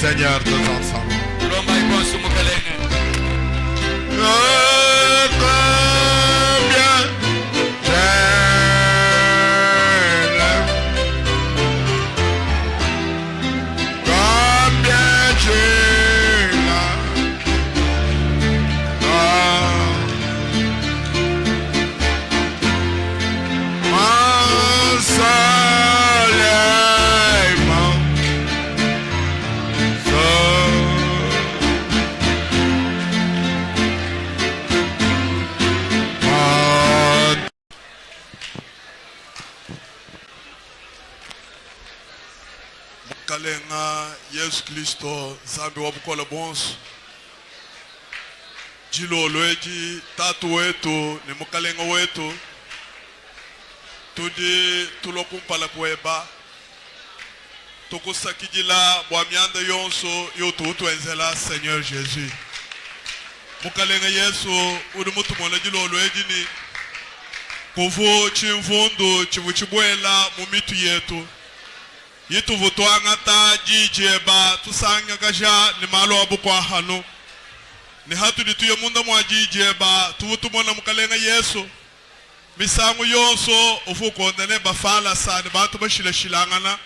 S1: Seigneur tous ensemble.
S3: Kalenga Yesu Kristo zambi wabukola bonso jilo lweji tatu wetu ni mukalenga wetu tudi tulokumpala kweba tukusakijila bwa myanda yonso yotu enzela Seigneur Jésus mukalenga Yesu uri mutu mwana jilo lweji ni kuvu chimvundu chivu chibwela mumitu yetu yitu vutwanga ta jijeba tusanga kasha ni malo abukwa hano ni hatu dituye munda mwa jijeba tuvutumona mukalenga Yesu misangu yonso ufukondene bafala sani batu bashilashilangana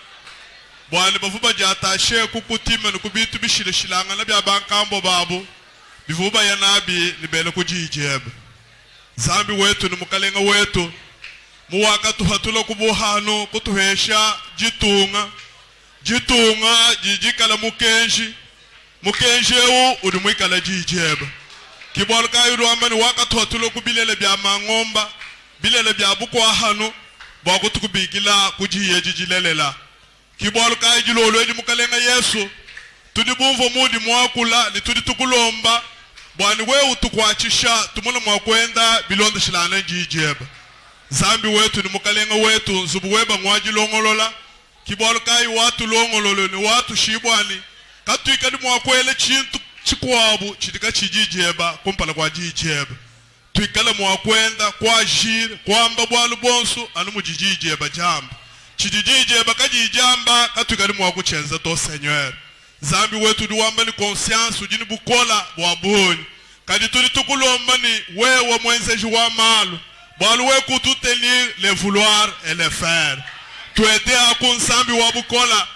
S3: bwani bavuba jatashe kukutima nukubitu bishilashilangana bya bankambo babu bivuba ya nabi nibele kujijeba zambi wetu ni mukalenga wetu muwaka tuhatula kubuhano kutuhesha jitunga jijikala mukenji mukenjeu uri mwikala jijeba kibolo kayi ruamba ni waka tuhatula kubilele bya mangomba bilele bya bukwa hano bwaku tukubigila kujiye jijilelela kibolo kayi jilolweji mukalenga Yesu tudi bumvo mudi mwakula ni tudi tukulomba bwani wewe tukwachisha tumuna mwakwenda bilondo shilana jijeba zambi wetu ni mukalenga wetu nzubu weba ngwaji longolola kibolo kai watu longololo ni watu shibwani katwikali mwakwele chintu chikwabu chitika chijijeba kumpala kwa jijeba twikala mwakwenda kwa jire kwamba bwalu bonso anu mujijijeba jamba chijijeba kajijamba katwikali mwakuchenza to Seigneur zambi wetu duwamba ni conscience ujini bukola bwabuni kadi tuli tukulomba ni wewe mwenzeji wa malu bwalu weku tutenir le vouloir et le faire tuete akunsambi wa bukola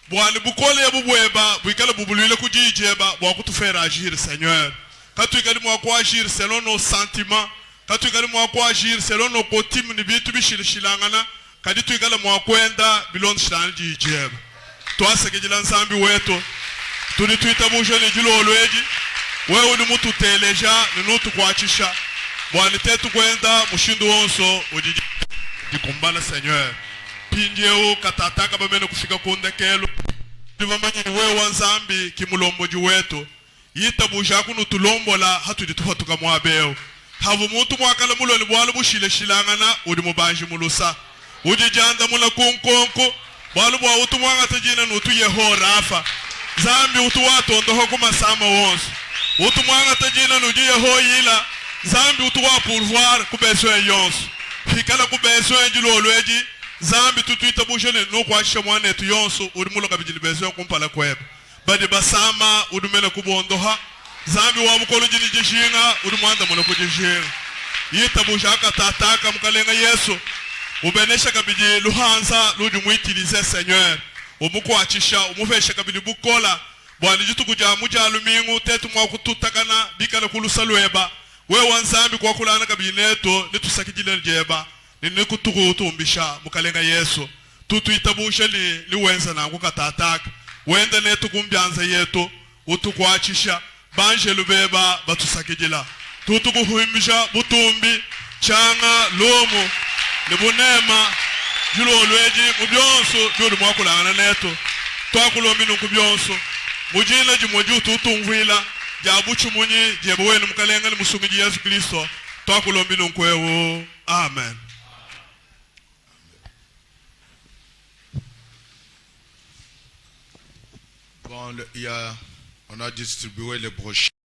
S3: bwani bukola ya bubweba bwikala bubulwile kujijeba bwakutufera agir Seigneur katwikali mwako agir selon nos sentiments katwikali mwako agir selon nos coutumes ni bitu bishilishilangana kadi twikala mwakwenda bilon shilani jijeba twasegejila nsambi wetu tuni tuitabusha ni jilo olweji wewe ni mutu teleja ni nutu kwachisha bwani tetu kwenda mushindu wonso ujikumbala Seigneur pinjeo katataka bamene kufika kundekelo ndivamanyi ni wewe wanzambi kimulomboji wetu yitabusha kunu tulombola hatuditufa tukamwabeo havu mutu mwakala muloni bwala bushile shilangana udi mubanji mulusa ujijanda mula kunkonko bwalu bwa utu mwanga tajina nutu yeho rafa zambi utu watondoho kumasama wonsu utu mwanga tajina nuji yeho yila zambi utu wa pourvoir kubeswe yonsu fikala kubeswe njilo olweji zambi tutuita bushele nukwashisha mwanetu yonsu udi mulo kabijili beswe kumpala kweba badi basama udi mele kubondoha zambi wa mukolo jini jishinga udi mwanda mulo kujishinga yitabusha akatataka mkalenga Yesu ubenesha kabiji luhanza ludi muitilize Seigneur umukwachisha umufesha kabili bukola bwani jitu kuja muja lumingu tetu mwa kututakana bikala kulusa lweba we wanzambi kwa kulana kabili neto nitusakijile njeba nini kutuku utumbisha mukalenga Yesu tutu itabusha li wenza na kukatataka wende netu kumbyanza yetu utukwachisha banje lubeba batusakijila tutu kuhuimbisha butumbi changa lomo libunema julo olweji mubyonso byuri mwakulangana neto twakulombi nukubyonso mujila jimoju tutungwila jabuchu munyi jebo wenu mukalenga ni musungiji Yesu Kristo twakulombi nunkwewo amen.
S1: Bon, on a distribué les brochures.